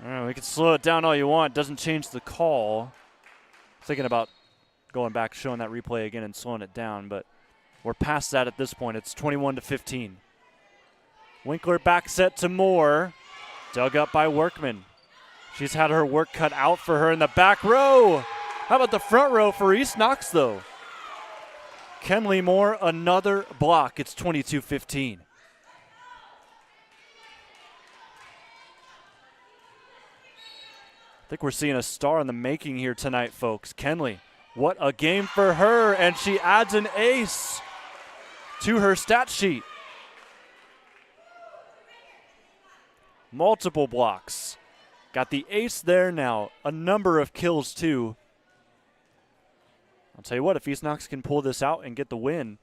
All right, we can slow it down all you want. Doesn't change the call. Thinking about going back, showing that replay again and slowing it down, but we're past that at this point. It's 21-15. Winkler back set to Moore. Dug up by Workman. She's had her work cut out for her in the back row. How about the front row for East Knox, though? Kenley Moore, another block. It's 22-15. I think we're seeing a star in the making here tonight, folks. Kenley, what a game for her, and she adds an ace to her stat sheet. Multiple blocks. Got the ace there now. A number of kills, too. I'll tell you what, if East Knox can pull this out and get the win,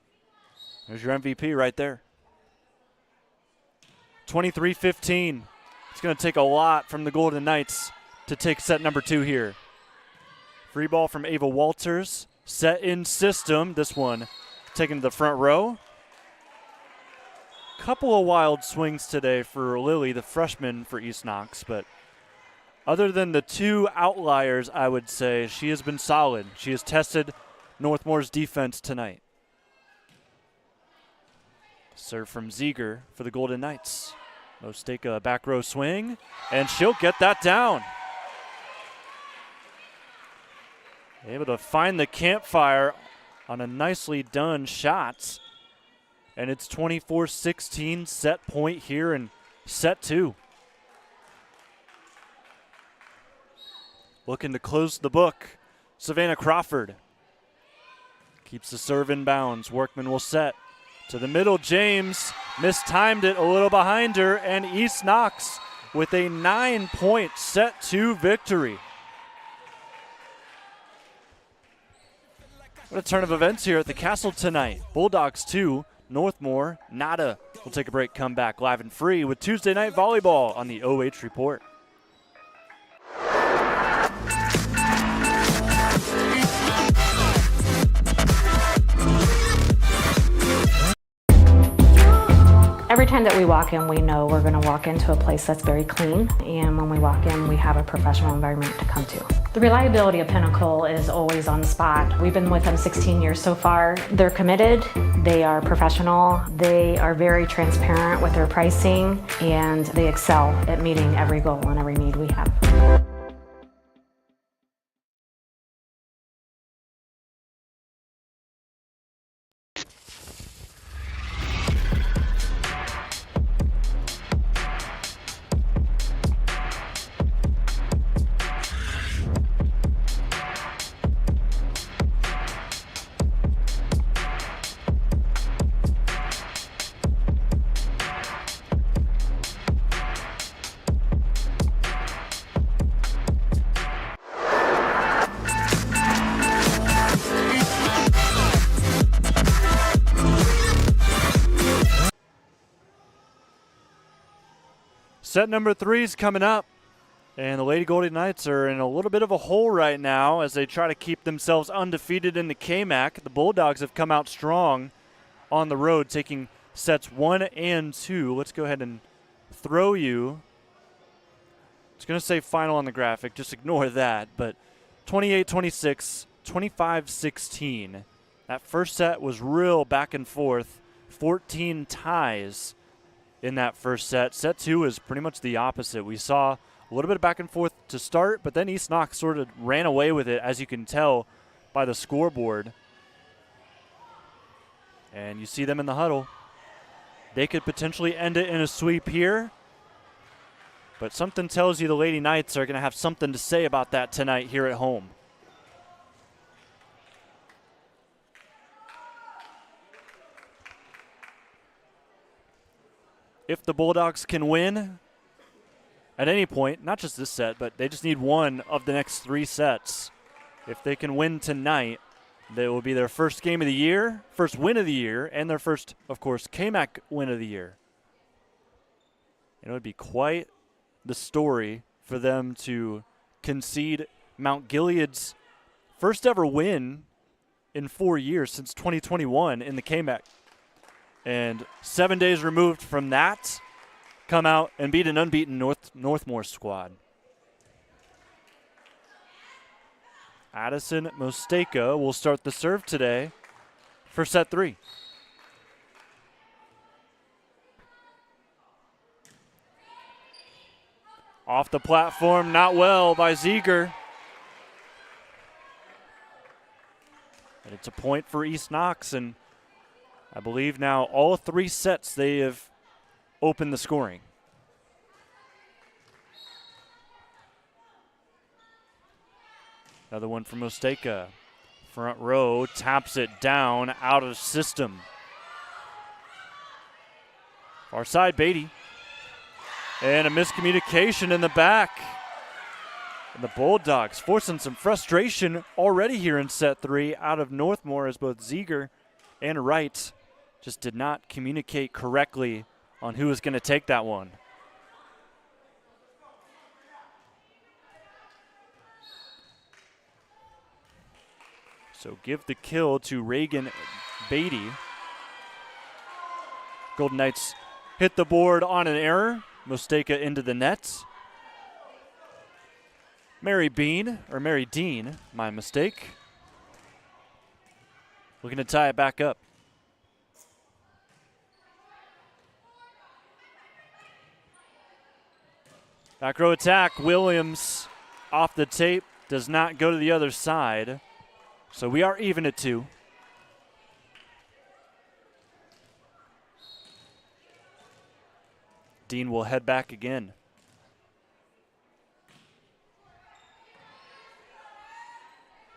there's your MVP right there. 23-15. It's going to take a lot from the Golden Knights to take set number 2 here. Free ball from Ava Walters. Set in system. This one taken to the front row. Couple of wild swings today for Lilly, the freshman for East Knox, but other than the 2 outliers, I would say she has been solid. She has tested Northmor's defense tonight. Serve from Ziegler for the Golden Knights. Mosteka back row swing, and she'll get that down. Able to find the campfire on a nicely done shot. And it's 24-16, set point here in set 2. Looking to close the book, Savannah Crawford. Keeps the serve in bounds. Workman will set to the middle. James mistimed it a little behind her, and East Knox with a 9-point set 2 victory. What a turn of events here at the Castle tonight. Bulldogs 2, Northmor nada. We'll take a break, come back live and free with Tuesday Night Volleyball on the OH Report. Every time that we walk in, we know we're going to walk into a place that's very clean, and when we walk in, we have a professional environment to come to. The reliability of Pinnacle is always on spot. We've been with them 16 years so far. They're committed, they are professional, they are very transparent with their pricing, and they excel at meeting every goal and every need we have. Set number 3 is coming up, and the Lady Golden Knights are in a little bit of a hole right now as they try to keep themselves undefeated in the KMAC. The Bulldogs have come out strong on the road, taking sets 1 and 2. Let's go ahead and throw you. It's going to say final on the graphic. Just ignore that. But 28-26, 25-16. That first set was real back and forth. 14 ties in that first set. Set 2 is pretty much the opposite. We saw a little bit of back and forth to start, but then East Knox sort of ran away with it, as you can tell by the scoreboard. And you see them in the huddle. They could potentially end it in a sweep here, but something tells you the Lady Knights are going to have something to say about that tonight here at home. If the Bulldogs can win at any point, not just this set, but they just need one of the next 3 sets. If they can win tonight, that will be their first game of the year, first win of the year, and their first, of course, KMAC win of the year. And it would be quite the story for them to concede Mount Gilead's first ever win in 4 years since 2021 in the KMAC. And 7 days removed from that, come out and beat an unbeaten Northmor squad. Addison Mosteka will start the serve today for set 3. Off the platform, not well by Ziegler. And it's a point for East Knox, and I believe now all 3 sets they have opened the scoring. Another one from Mosteka. Front row, taps it down, out of system. Far side, Beatty. And a miscommunication in the back. And the Bulldogs forcing some frustration already here in set 3 out of Northmor, as both Ziegler and Wright just did not communicate correctly on who was going to take that one. So give the kill to Reagan Beatty. Golden Knights hit the board on an error. Mosteka into the net. Mary Dean, my mistake. Looking to tie it back up. Back row attack, Williams off the tape, does not go to the other side. So we are even at 2. Dean will head back again.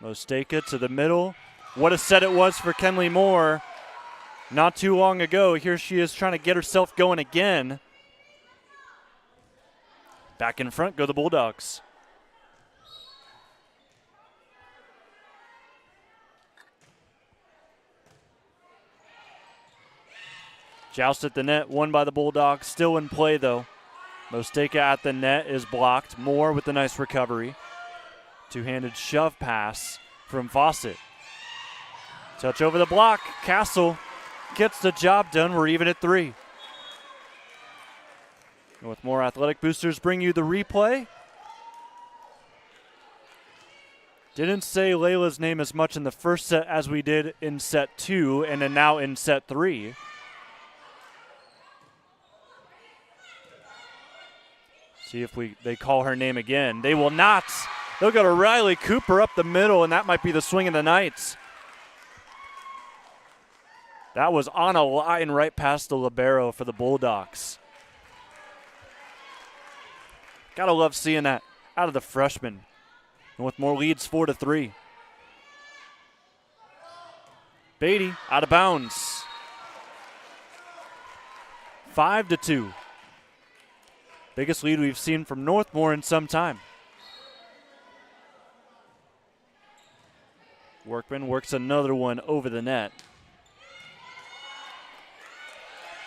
Mosteka to the middle. What a set it was for Kenley Moore not too long ago. Here she is trying to get herself going again. Back in front go the Bulldogs. Joust at the net, won by the Bulldogs. Still in play, though. Mosteka at the net is blocked. Moore with the nice recovery. Two-handed shove pass from Fawcett. Touch over the block. Castle gets the job done. We're even at 3. Northmore Athletic Boosters bring you the replay. Didn't say Layla's name as much in the first set as we did in set 2, and then now in set 3. See if they call her name again. They will not. They'll go to Riley Cooper up the middle, and that might be the swing of the Knights. That was on a line right past the libero for the Bulldogs. Gotta love seeing that out of the freshman. Northmore leads 4-3. Beatty out of bounds. 5-2. Biggest lead we've seen from Northmore in some time. Workman works another one over the net.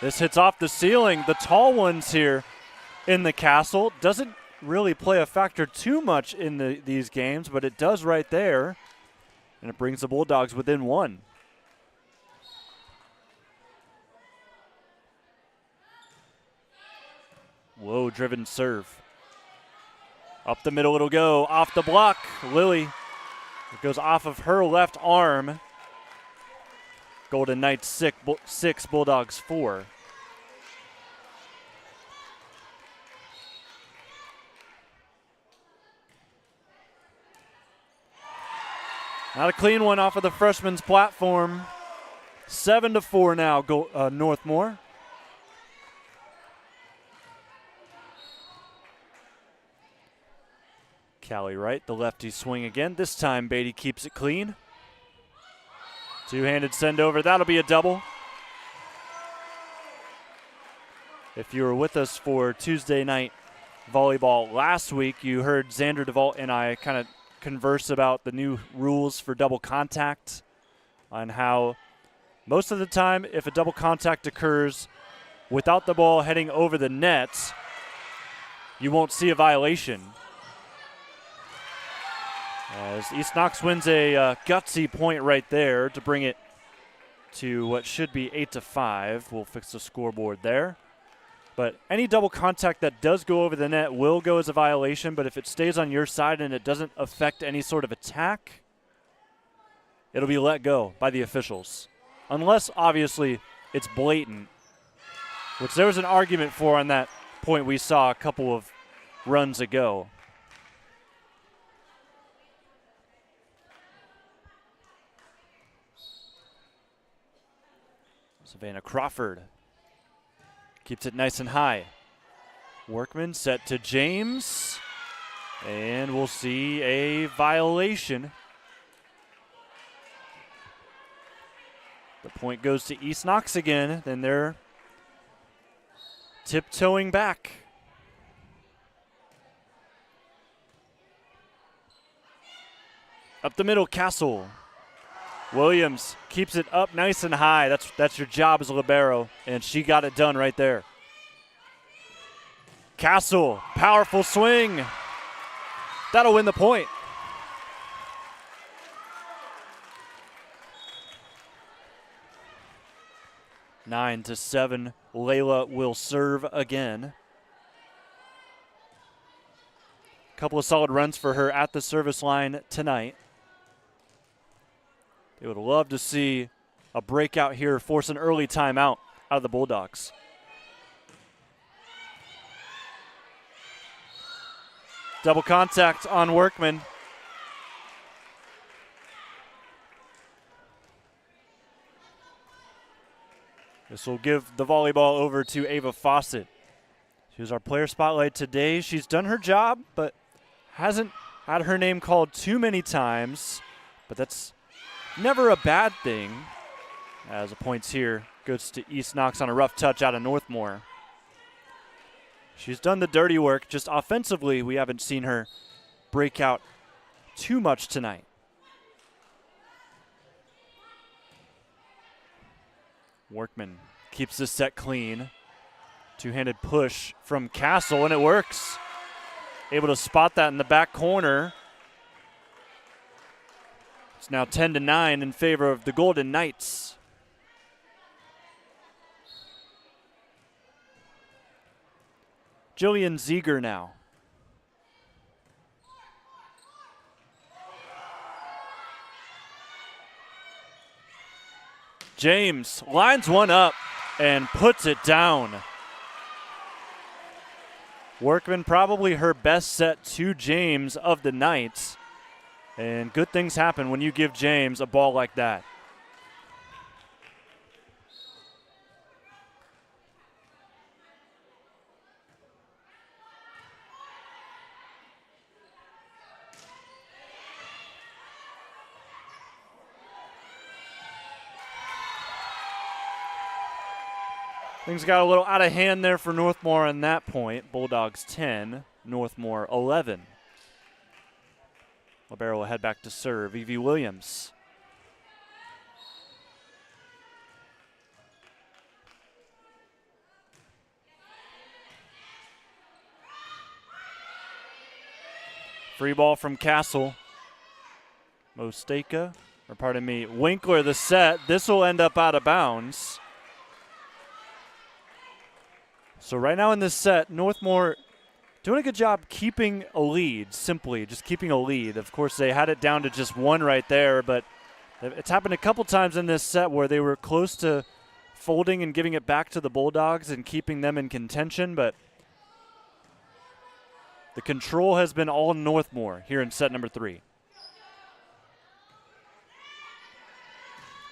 This hits off the ceiling. The tall ones here in the Castle. Doesn't really play a factor too much in these games, but it does right there. And it brings the Bulldogs within 1. Low driven serve. Up the middle it'll go. Off the block. Lilly. It goes off of her left arm. Golden Knights 6, Bulldogs 4. Not a clean one off of the freshman's platform. 7-4 now, Northmore. Callie Wright, the lefty swing again. This time Beatty keeps it clean. Two-handed send over. That'll be a double. If you were with us for Tuesday Night Volleyball last week, you heard Xander DeVault and I kind of converse about the new rules for double contact, on how most of the time if a double contact occurs without the ball heading over the net, you won't see a violation. As East Knox wins a gutsy point right there to bring it to what should be 8-5. We'll fix the scoreboard there. But any double contact that does go over the net will go as a violation, but if it stays on your side and it doesn't affect any sort of attack, it'll be let go by the officials. Unless, obviously, it's blatant, which there was an argument for on that point we saw a couple of runs ago. Savannah Crawford keeps it nice and high. Workman set to James, and we'll see a violation. The point goes to East Knox again, then they're tiptoeing back. Up the middle, Castle. Williams keeps it up nice and high. That's your job as a libero, and she got it done right there. Castle, powerful swing. That'll win the point. Nine to 7. Layla will serve again. Couple of solid runs for her at the service line tonight. They would love to see a breakout here, force an early timeout out of the Bulldogs. Double contact on Workman. This will give the volleyball over to Ava Fawcett. She was our player spotlight today. She's done her job, but hasn't had her name called too many times. But that's never a bad thing, as the points here goes to East Knox on a rough touch out of Northmor. She's done the dirty work. Just offensively, we haven't seen her break out too much tonight. Workman keeps this set clean. Two-handed push from Castle, and it works. Able to spot that in the back corner. It's now 10-9 in favor of the Golden Knights. Jillian Ziegler now. James lines one up and puts it down. Workman probably her best set to James of the night. And good things happen when you give James a ball like that. Things got a little out of hand there for Northmor on that point. Bulldogs 10, Northmor 11. Libero will head back to serve. Evie Williams. Free ball from Castle. Winkler the set. This will end up out of bounds. So right now in this set, Northmor doing a good job keeping a lead, simply just keeping a lead. Of course, they had it down to just one right there, but it's happened a couple times in this set where they were close to folding and giving it back to the Bulldogs and keeping them in contention, but the control has been all Northmor here in set number 3.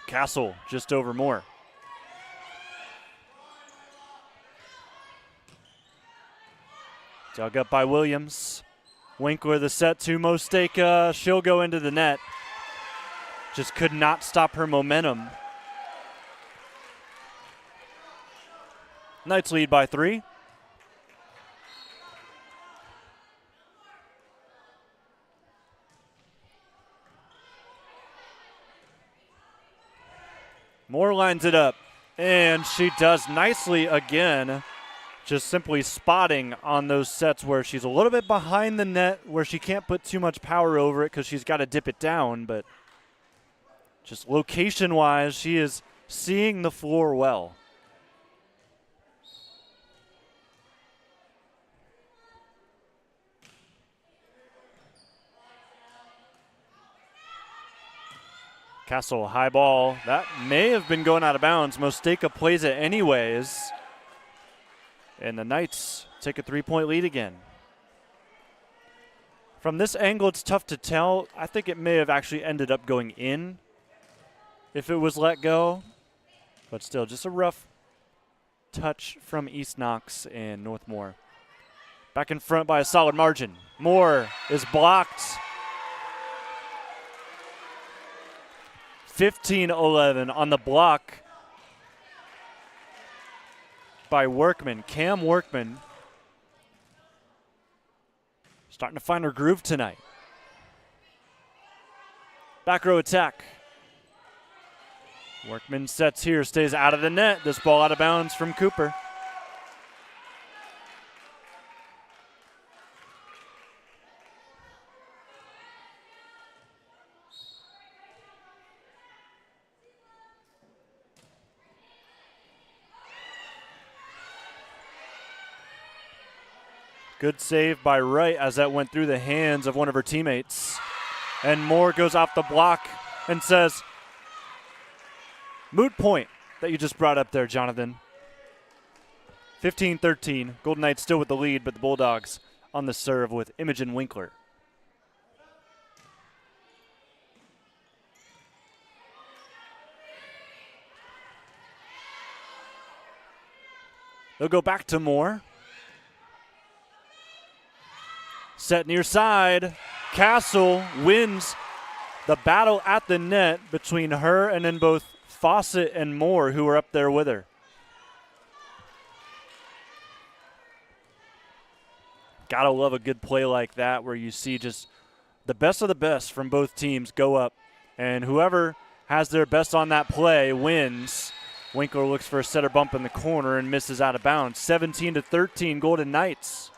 Castle just over Moore. Dug up by Williams. Winkler the set to Mosteka. She'll go into the net. Just could not stop her momentum. Knights lead by 3. Moore lines it up, and she does nicely again. just simply spotting on those sets where she's a little bit behind the net, where she can't put too much power over it because she's got to dip it down. But just location-wise, she is seeing the floor well. Castle, high ball. That may have been going out of bounds. Mosteka plays it anyways. And the Knights take a 3-point lead again. From this angle, it's tough to tell. I think it may have actually ended up going in if it was let go. But still, just a rough touch from East Knox and Northmor. Back in front by a solid margin. Moore is blocked. 15-11 on the block by Workman. Cam Workman starting to find her groove tonight. Back row attack. Workman sets here, stays out of the net. This ball out of bounds from Cooper. Good save by Wright as that went through the hands of one of her teammates. And Moore goes off the block and says, moot point that you just brought up there, Jonathan. 15-13. Golden Knights still with the lead, but the Bulldogs on the serve with Imogen Winkler. They'll go back to Moore. Set near side. Castle wins the battle at the net between her and then both Fawcett and Moore, who were up there with her. Gotta love a good play like that where you see just the best of the best from both teams go up, and whoever has their best on that play wins. Winkler looks for a setter bump in the corner and misses out of bounds. 17-13 Golden Knights.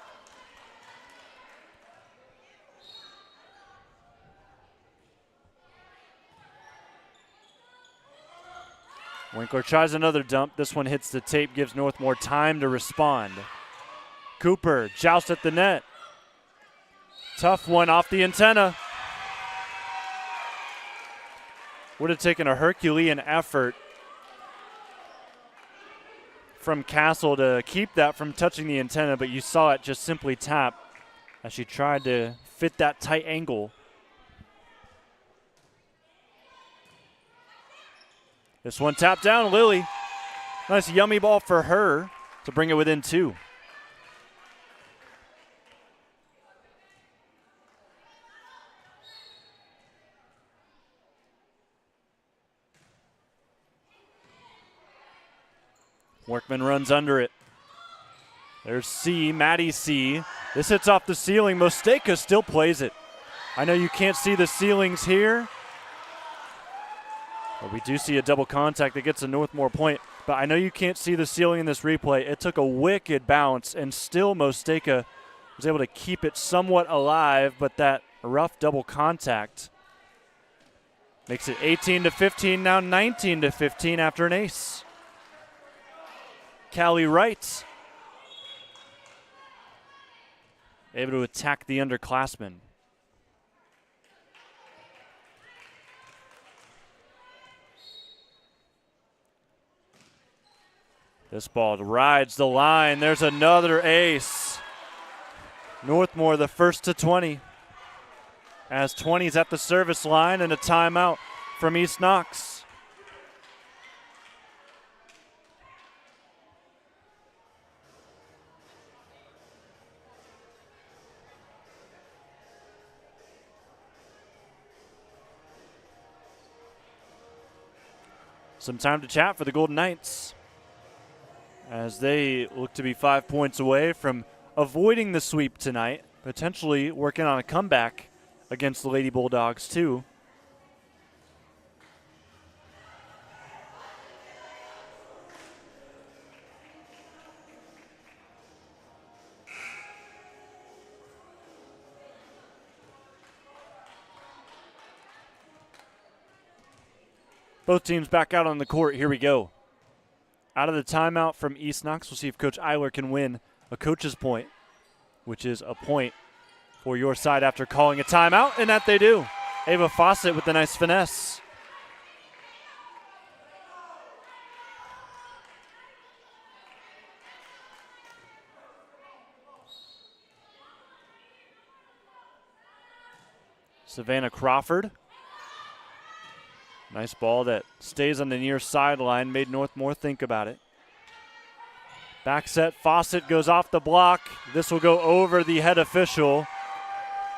Winkler tries another dump. This one hits the tape, gives Northmor time to respond. Cooper jousts at the net. Tough one off the antenna. Would have taken a Herculean effort from Castle to keep that from touching the antenna, but you saw it just simply tap as she tried to fit that tight angle. This one tapped down, Lilly. Nice yummy ball for her to bring it within 2. Workman runs under it. There's C, Maddie C. This hits off the ceiling. Mosteka still plays it. I know you can't see the ceilings here, but we do see a double contact that gets a Northmor point. But I know you can't see the ceiling in this replay. It took a wicked bounce, and still Mosteka was able to keep it somewhat alive, but that rough double contact makes it 18-15, now 19-15 after an ace. Callie Wright able to attack the underclassmen. This ball rides the line. There's another ace. Northmor the first to 20. As 20's at the service line and a timeout from East Knox. Some time to chat for the Golden Knights, as they look to be 5 points away from avoiding the sweep tonight, potentially working on a comeback against the Lady Bulldogs too. Both teams back out on the court. Here we go. Out of the timeout from East Knox, we'll see if Coach Eiler can win a coach's point, which is a point for your side after calling a timeout, and that they do. Ava Fawcett with the nice finesse. Savannah Crawford. Nice ball that stays on the near sideline, made Northmor think about it. Back set, Fawcett goes off the block. This will go over the head official.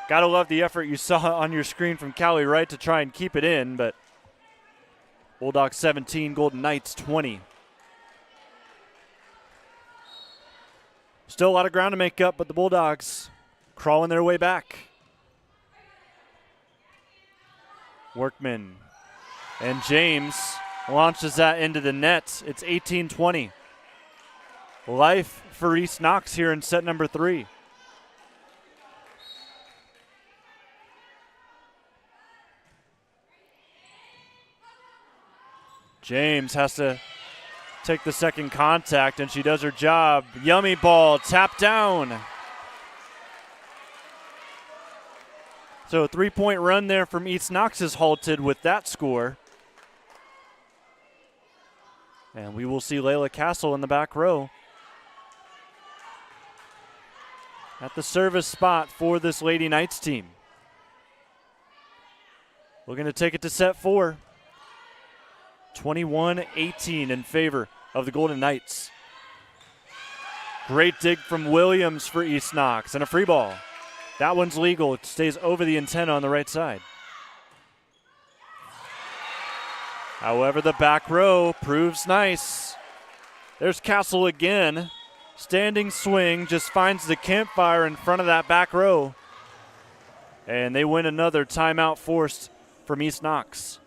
Gotta love the effort you saw on your screen from Callie Wright to try and keep it in, but Bulldogs 17, Golden Knights 20. Still a lot of ground to make up, but the Bulldogs crawling their way back. Workman and James launches that into the net. It's 18-20. Life for East Knox here in set number 3. James has to take the second contact, and she does her job. Yummy ball, tap down. So a 3-point run there from East Knox is halted with that score. And we will see Layla Castle in the back row at the service spot for this Lady Knights team. We're going to take it to set 4. 21-18 in favor of the Golden Knights. Great dig from Williams for East Knox, and a free ball. That one's legal. It stays over the antenna on the right side. However, the back row proves nice. There's Castle again. Standing swing, just finds the campfire in front of that back row. And they win another timeout forced from East Knox.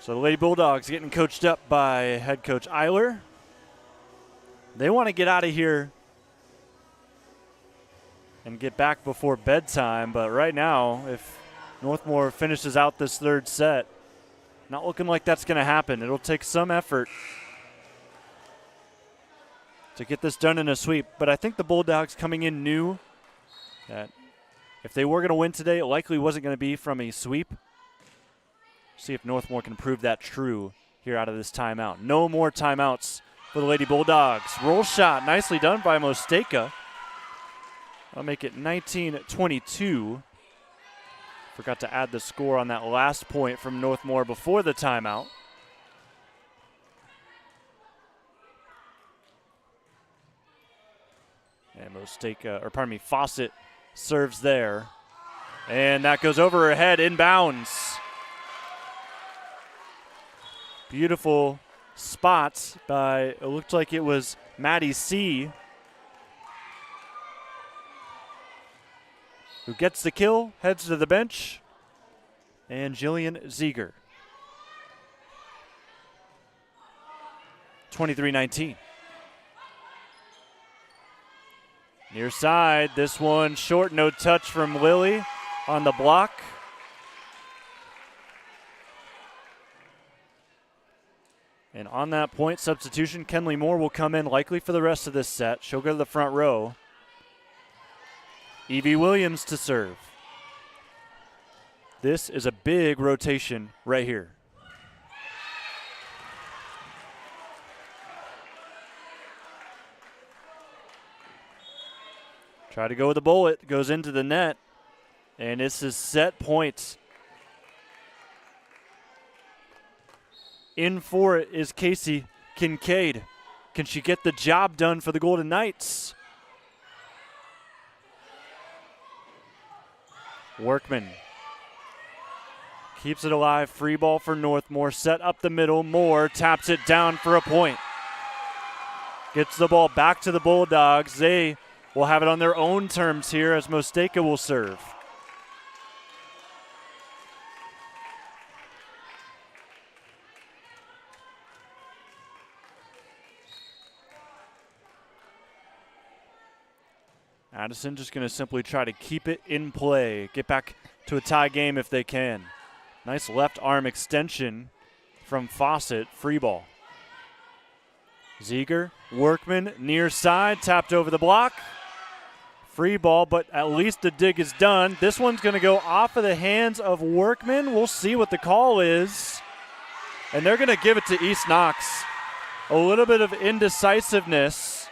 So the Lady Bulldogs getting coached up by head coach Eiler. They want to get out of here and get back before bedtime, but right now, if Northmor finishes out this third set, not looking like that's going to happen. It'll take some effort to get this done in a sweep, but I think the Bulldogs coming in knew that if they were going to win today, it likely wasn't going to be from a sweep. See if Northmor can prove that true here out of this timeout. No more timeouts for the Lady Bulldogs. Roll shot, nicely done by Mosteka. I'll make it 19-22. Forgot to add the score on that last point from Northmor before the timeout. And Fawcett serves there. And that goes over her head, inbounds. Beautiful spots by, it looked like it was Maddie C. who gets the kill, heads to the bench, and Jillian Zieger. 23-19. Near side, this one short, no touch from Lilly on the block. And on that point substitution, Kenley Moore will come in likely for the rest of this set. She'll go to the front row. Evie Williams to serve. This is a big rotation right here. Try to go with the bullet, goes into the net, and this is set points. In for it is Casey Kincaid. Can she get the job done for the Golden Knights? Workman keeps it alive. Free ball for Northmor. Set up the middle. Moore taps it down for a point. Gets the ball back to the Bulldogs. They will have it on their own terms here as Mosteka will serve. Addison just going to simply try to keep it in play, get back to a tie game if they can. Nice left arm extension from Fawcett, free ball. Ziegler, Workman, near side, tapped over the block. Free ball, but at least the dig is done. This one's going to go off of the hands of Workman. We'll see what the call is. And they're going to give it to East Knox. A little bit of indecisiveness.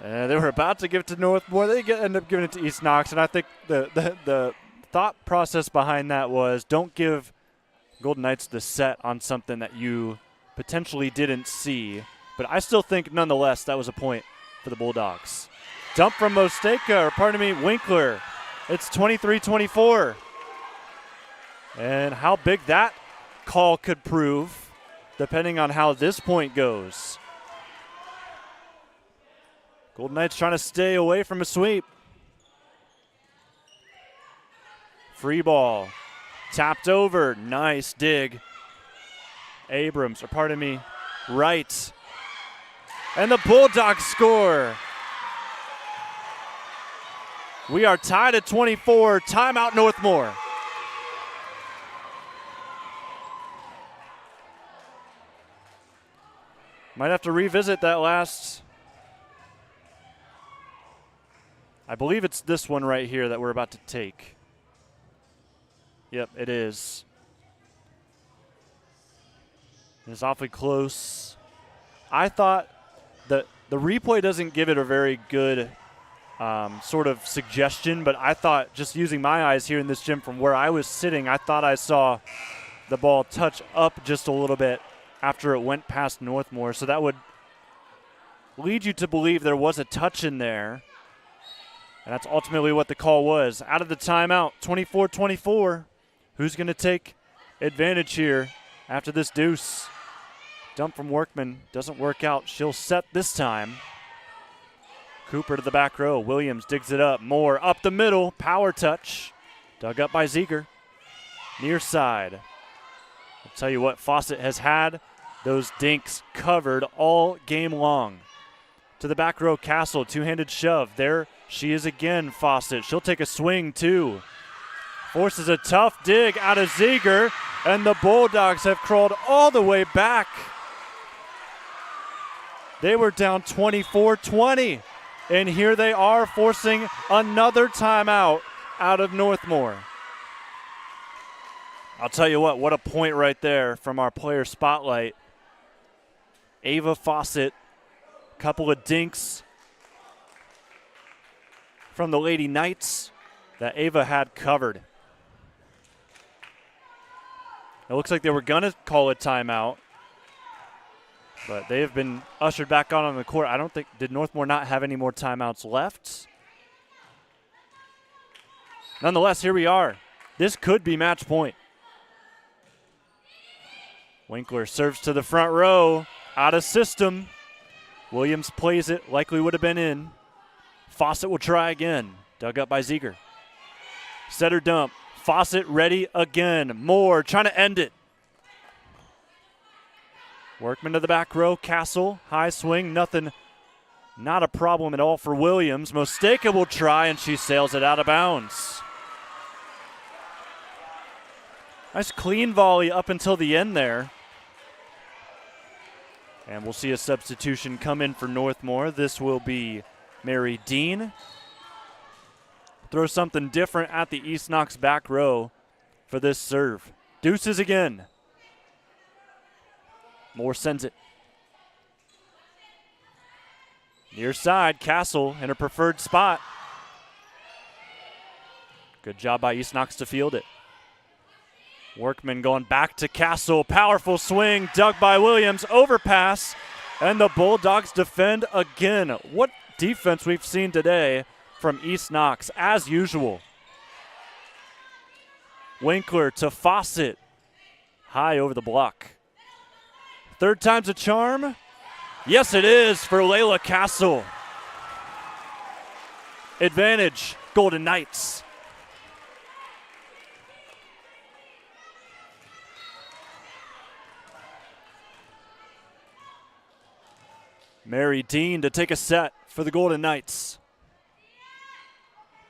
They were about to give it to Northmor. They end up giving it to East Knox, and I think the thought process behind that was don't give Golden Knights the set on something that you potentially didn't see. But I still think, nonetheless, that was a point for the Bulldogs. Dump from Winkler. It's 23-24. And how big that call could prove, depending on how this point goes. Golden Knights trying to stay away from a sweep. Free ball. Tapped over. Nice dig. Wright. And the Bulldogs score. We are tied at 24. Timeout Northmor. Might have to revisit that last. I believe it's this one right here that we're about to take. Yep, it is. It's awfully close. I thought that the replay doesn't give it a very good sort of suggestion, but I thought, just using my eyes here in this gym from where I was sitting, I thought I saw the ball touch up just a little bit after it went past Northmor. So that would lead you to believe there was a touch in there. And that's ultimately what the call was. Out of the timeout, 24-24. Who's going to take advantage here after this deuce? Dump from Workman. Doesn't work out. She'll set this time. Cooper to the back row. Williams digs it up. Moore up the middle. Power touch. Dug up by Ziegler. Near side. I'll tell you what, Fawcett has had those dinks covered all game long. To the back row, Castle. Two-handed shove. There she is again, Fawcett. She'll take a swing, too. Forces a tough dig out of Ziegler, and the Bulldogs have crawled all the way back. They were down 24-20, and here they are forcing another timeout out of Northmor. I'll tell you what a point right there from our player spotlight. Ava Fawcett, couple of dinks from the Lady Knights that Ava had covered. It looks like they were going to call a timeout, but they have been ushered back on the court. I don't think, did Northmor not have any more timeouts left? Nonetheless, here we are. This could be match point. Winkler serves to the front row, out of system. Williams plays it, likely would have been in. Fawcett will try again. Dug up by Ziegler. Setter dump. Fawcett ready again. Moore trying to end it. Workman to the back row. Castle, high swing, nothing. Not a problem at all for Williams. Mosteka will try, and she sails it out of bounds. Nice clean volley up until the end there. And we'll see a substitution come in for Northmor. This will be Mary Dean. Throw something different at the East Knox back row for this serve. Deuces again. Moore sends it. Near side, Castle in her preferred spot. Good job by East Knox to field it. Workman going back to Castle. Powerful swing, dug by Williams. Overpass, and the Bulldogs defend again. What defense we've seen today from East Knox, as usual. Winkler to Fawcett. High over the block. Third time's a charm. Yes, it is for Layla Castle. Advantage, Golden Knights. Mary Dean to take a set for the Golden Knights.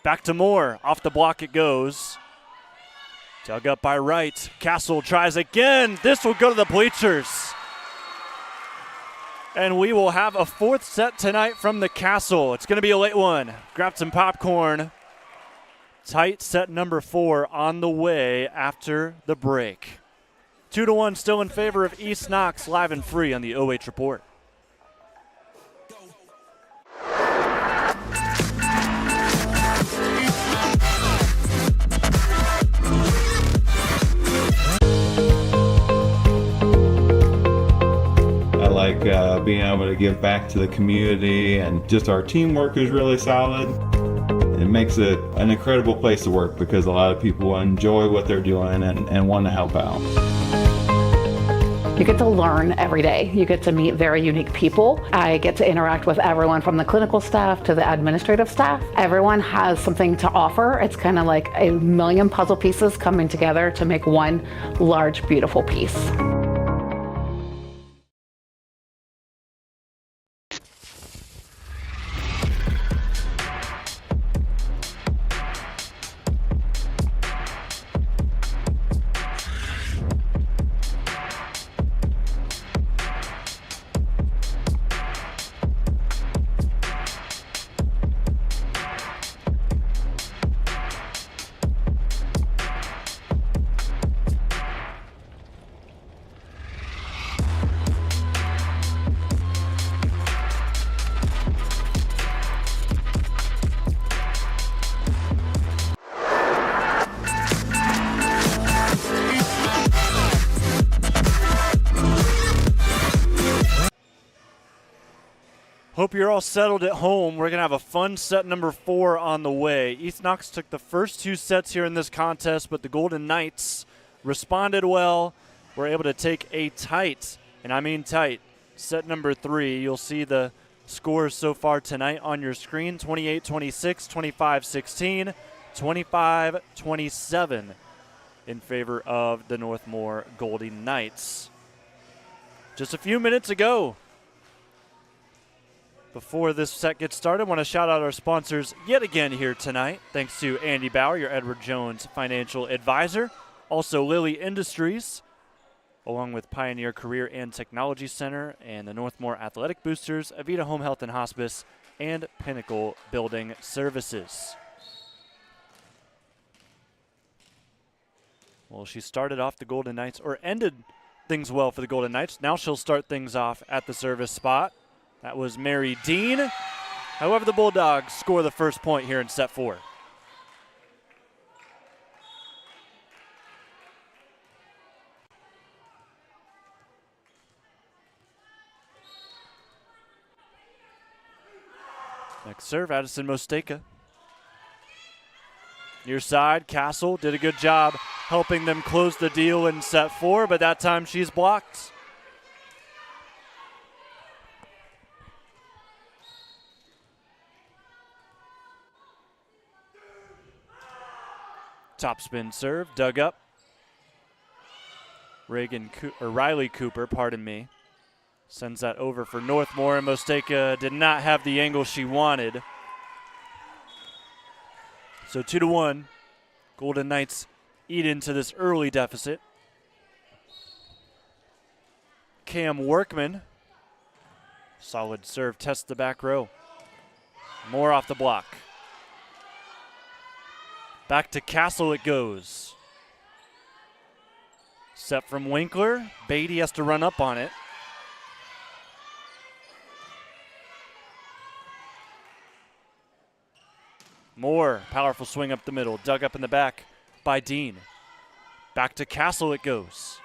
Back to Moore. Off the block it goes. Dug up by Wright. Castle tries again. This will go to the bleachers. And we will have a fourth set tonight from the Castle. It's going to be a late one. Grab some popcorn. Tight set number 4 on the way after the break. 2-1 still in favor of East Knox, live and free on the OH Report. I like being able to give back to the community, and just our teamwork is really solid. It makes it an incredible place to work because a lot of people enjoy what they're doing and want to help out. You get to learn every day. You get to meet very unique people. I get to interact with everyone from the clinical staff to the administrative staff. Everyone has something to offer. It's kind of like a million puzzle pieces coming together to make one large, beautiful piece. Hope you're all settled at home. We're going to have a fun set number 4 on the way. East Knox took the first 2 sets here in this contest, but the Golden Knights responded well. We're able to take a tight, and I mean tight, set number 3. You'll see the scores so far tonight on your screen: 28-26, 25-16, 25-27 in favor of the Northmor Golden Knights. Just a few minutes ago, before this set gets started, I want to shout out our sponsors yet again here tonight. Thanks to Andy Bauer, your Edward Jones financial advisor. Also Lilly Industries, along with Pioneer Career and Technology Center and the Northmore Athletic Boosters, Avita Home Health and Hospice, and Pinnacle Building Services. Well, she started off the Golden Knights, or ended things well for the Golden Knights. Now she'll start things off at the service spot. That was Mary Dean. However, the Bulldogs score the first point here in set 4. Next serve, Addison Mosteka. Near side, Castle did a good job helping them close the deal in set 4, but that time she's blocked. Top spin serve, dug up. Riley Cooper, pardon me, sends that over for Northmor, and Mosteka did not have the angle she wanted. So 2-1, Golden Knights eat into this early deficit. Cam Workman, solid serve, tests the back row. More off the block. Back to Castle it goes. Set from Winkler. Beatty has to run up on it. Moore, powerful swing up the middle. Dug up in the back by Dean. Back to Castle it goes.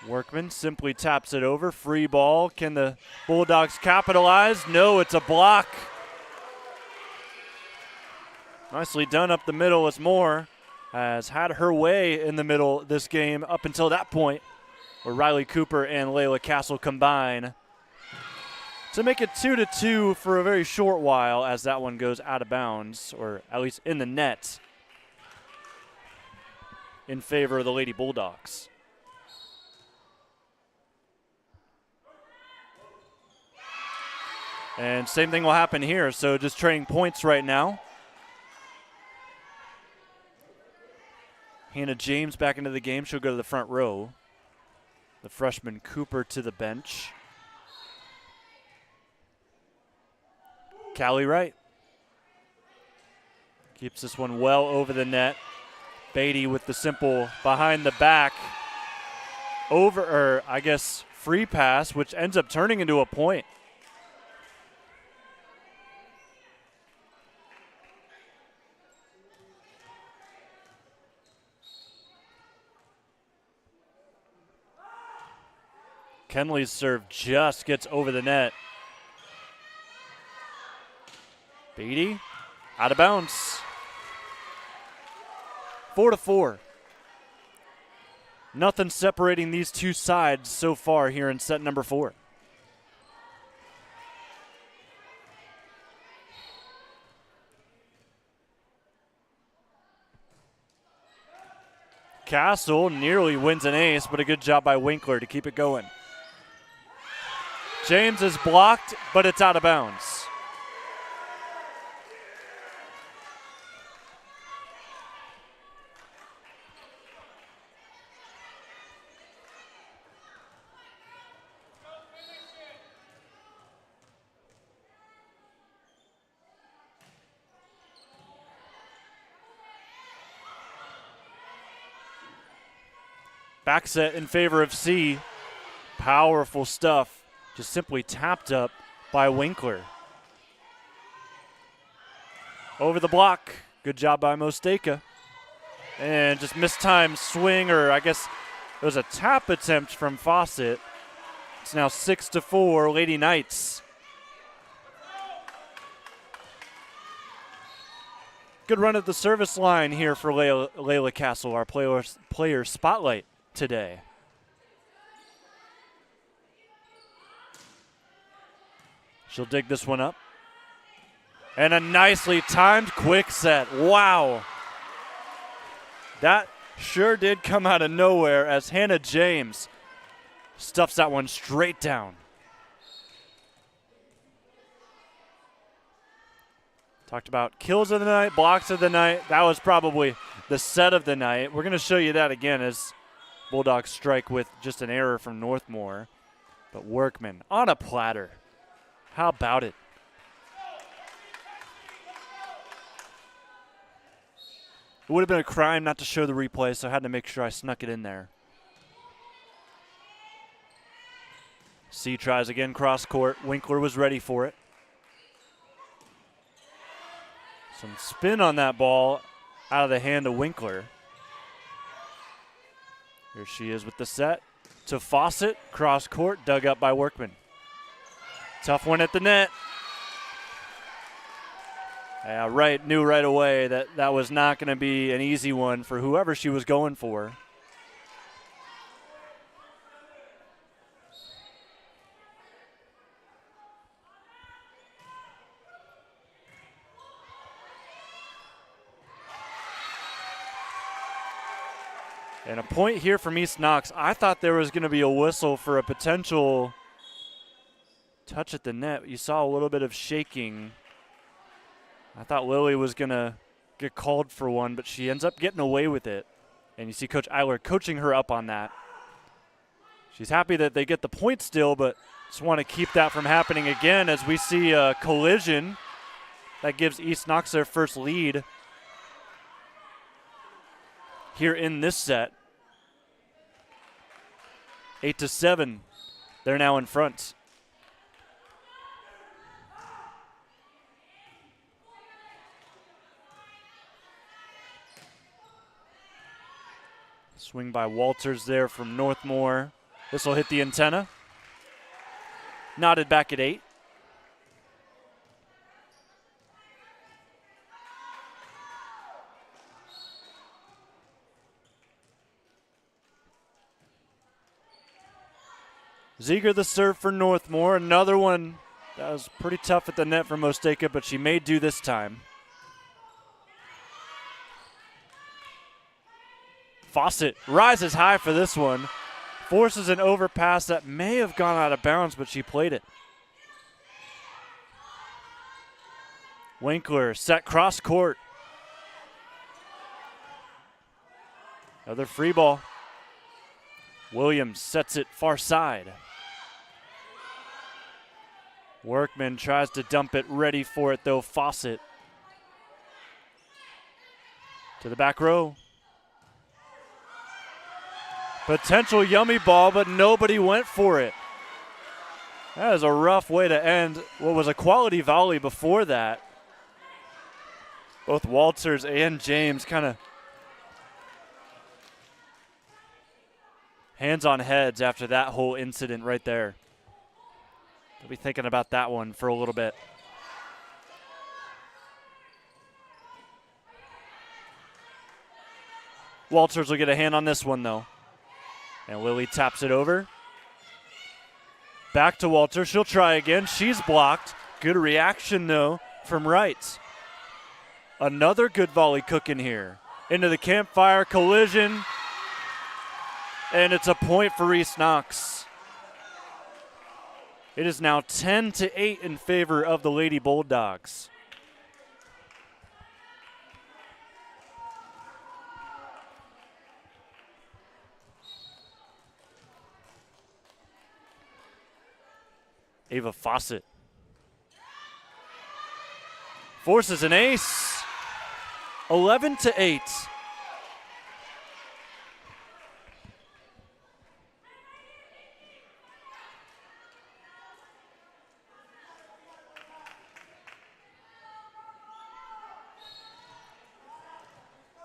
Workman simply taps it over. Free ball. Can the Bulldogs capitalize? No, it's a block. Nicely done up the middle as Moore has had her way in the middle this game up until that point, where Riley Cooper and Layla Castle combine to make it 2-2 for a very short while, as that one goes out of bounds, or at least in the net. in favor of the Lady Bulldogs. And same thing will happen here, so just trading points right now. Hannah James back into the game. She'll go to the front row. The freshman Cooper to the bench. Callie Wright keeps this one well over the net. Beatty with the simple behind the back free pass, which ends up turning into a point. Kenley's serve just gets over the net. Beatty out of bounds. 4-4. Nothing separating these two sides so far here in set number 4. Castle nearly wins an ace, but a good job by Winkler to keep it going. James is blocked, but it's out of bounds. Back set in favor of C. Powerful stuff. Just simply tapped up by Winkler. Over the block. Good job by Mosteka. And just mistimed swing, or I guess it was a tap attempt from Fawcett. It's now 6-4, Lady Knights. Good run at the service line here for Layla Castle, our player spotlight today. She'll dig this one up. And a nicely timed quick set. Wow. That sure did come out of nowhere as Hannah James stuffs that one straight down. Talked about kills of the night, blocks of the night. That was probably the set of the night. We're going to show you that again as Bulldogs strike with just an error from Northmor. But Workman on a platter. How about it? It would have been a crime not to show the replay, so I had to make sure I snuck it in there. C tries again cross court. Winkler was ready for it. Some spin on that ball out of the hand of Winkler. Here she is with the set. To Fawcett, cross court, dug up by Workman. Tough one at the net. Yeah, Wright knew right away that that was not going to be an easy one for whoever she was going for. And a point here from East Knox. I thought there was going to be a whistle for a potential touch at the net. You saw a little bit of shaking. I thought Lilly was going to get called for one, but she ends up getting away with it. And you see Coach Eiler coaching her up on that. She's happy that they get the point still, but just want to keep that from happening again as we see a collision that gives East Knox their first lead here in this set. 8-7. They're now in front. Swing by Walters there from Northmor. This will hit the antenna. Knotted back at 8. Ziegler the serve for Northmor. Another one that was pretty tough at the net for Mosteka, but she may do this time. Fawcett rises high for this one. Forces an overpass that may have gone out of bounds, but she played it. Winkler set cross court. Another free ball. Williams sets it far side. Workman tries to dump it, ready for it though, Fawcett. To the back row. Potential yummy ball, but nobody went for it. That is a rough way to end what was a quality volley before that. Both Walters and James kind of hands on heads after that whole incident right there. They'll be thinking about that one for a little bit. Walters will get a hand on this one though. And Lilly taps it over. Back to Walters. She'll try again. She's blocked. Good reaction, though, from Wright. Another good volley cooking here. Into the campfire collision. And it's a point for East Knox. It is now 10-8 in favor of the Lady Bulldogs. Ava Fawcett forces an ace. 11-8.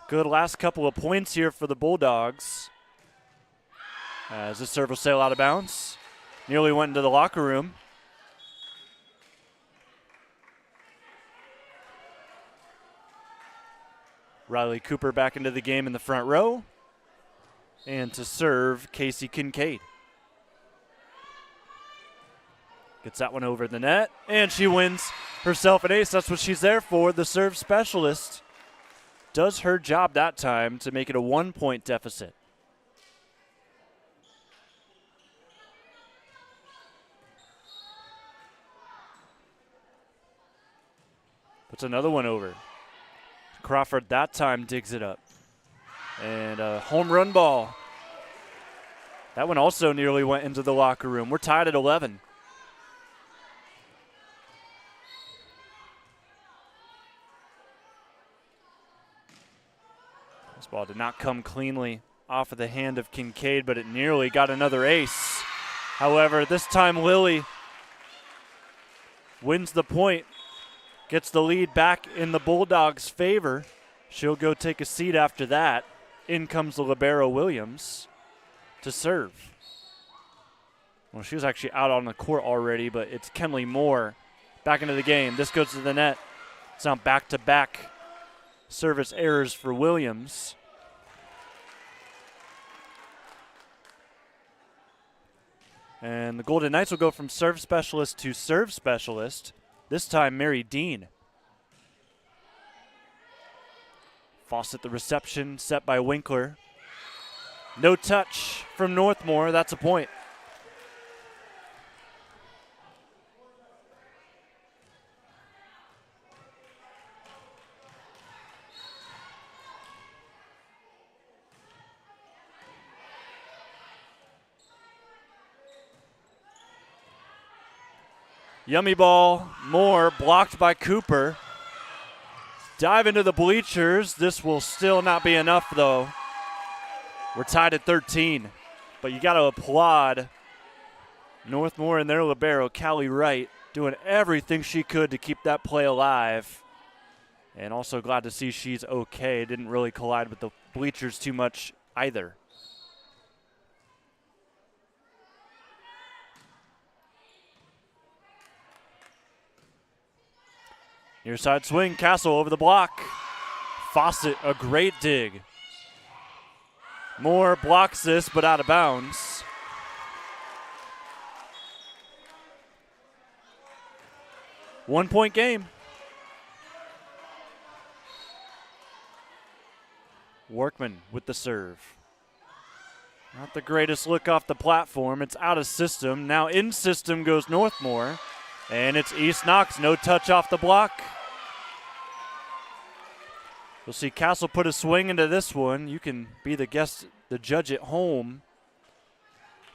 Good last couple of points here for the Bulldogs. As the serve will sail out of bounds. Nearly went into the locker room. Riley Cooper back into the game in the front row. And to serve, Casey Kincaid. Gets that one over the net, and she wins herself an ace. That's what she's there for. The serve specialist does her job that time to make it a 1-point deficit. Puts another one over. Crawford that time digs it up. And a home run ball. That one also nearly went into the locker room. We're tied at 11. This ball did not come cleanly off of the hand of Kincaid, but it nearly got another ace. However, this time Lilly wins the point. Gets the lead back in the Bulldogs' favor. She'll go take a seat after that. In comes the libero Williams to serve. Well, she was actually out on the court already, but it's Kenley Moore back into the game. This goes to the net. It's now back-to-back service errors for Williams. And the Golden Knights will go from serve specialist to serve specialist. This time, Mary Dean. Fawcett, the reception set by Winkler. No touch from Northmor. That's a point. Yummy ball, Moore blocked by Cooper. Dive into the bleachers. This will still not be enough, though. We're tied at 13, but you got to applaud Northmor and their libero, Callie Wright, doing everything she could to keep that play alive. And also glad to see she's okay. Didn't really collide with the bleachers too much either. Near side swing, Castle over the block. Fawcett, a great dig. Moore blocks this, but out of bounds. One-point game. Workman with the serve. Not the greatest look off the platform. It's out of system. Now in system goes Northmor. And it's East Knox. No touch off the block. We'll see Castle put a swing into this one. You can be the guest, the judge at home.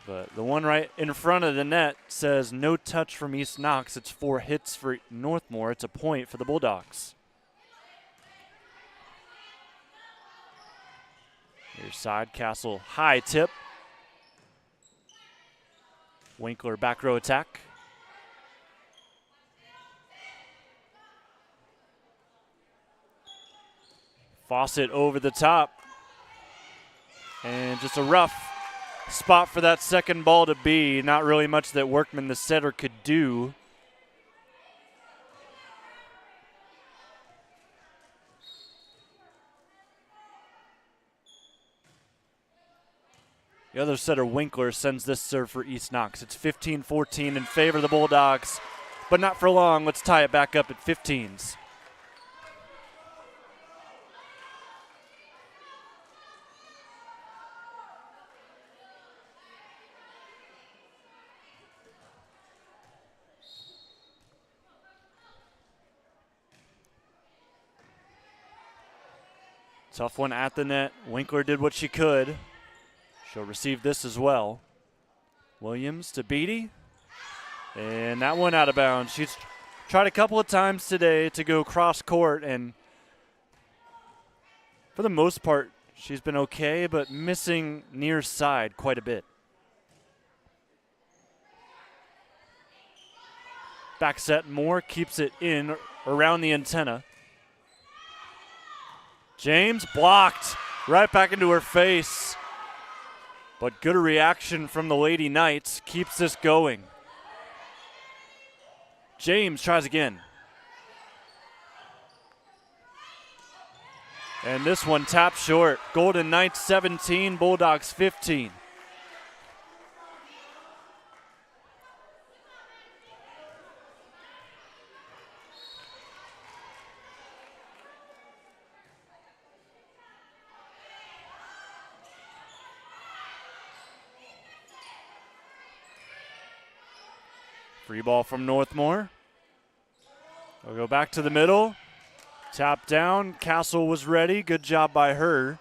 But the one right in front of the net says no touch from East Knox. It's 4 hits for Northmor. It's a point for the Bulldogs. Near side, Castle high tip. Winkler back row attack. Fawcett over the top. And just a rough spot for that second ball to be. Not really much that Workman, the setter, could do. The other setter, Winkler, sends this serve for East Knox. It's 15-14 in favor of the Bulldogs, but not for long. Let's tie it back up at 15s. Tough one at the net. Winkler did what she could. She'll receive this as well. Williams to Beatty. And that one out of bounds. She's tried a couple of times today to go cross court, and for the most part, she's been okay, but missing near side quite a bit. Back set, Moore keeps it in around the antenna. James blocked right back into her face. But good reaction from the Lady Knights keeps this going. James tries again. And this one tapped short. Golden Knights 17, Bulldogs 15. Free ball from Northmor. We'll go back to the middle. Tap down. Castle was ready. Good job by her.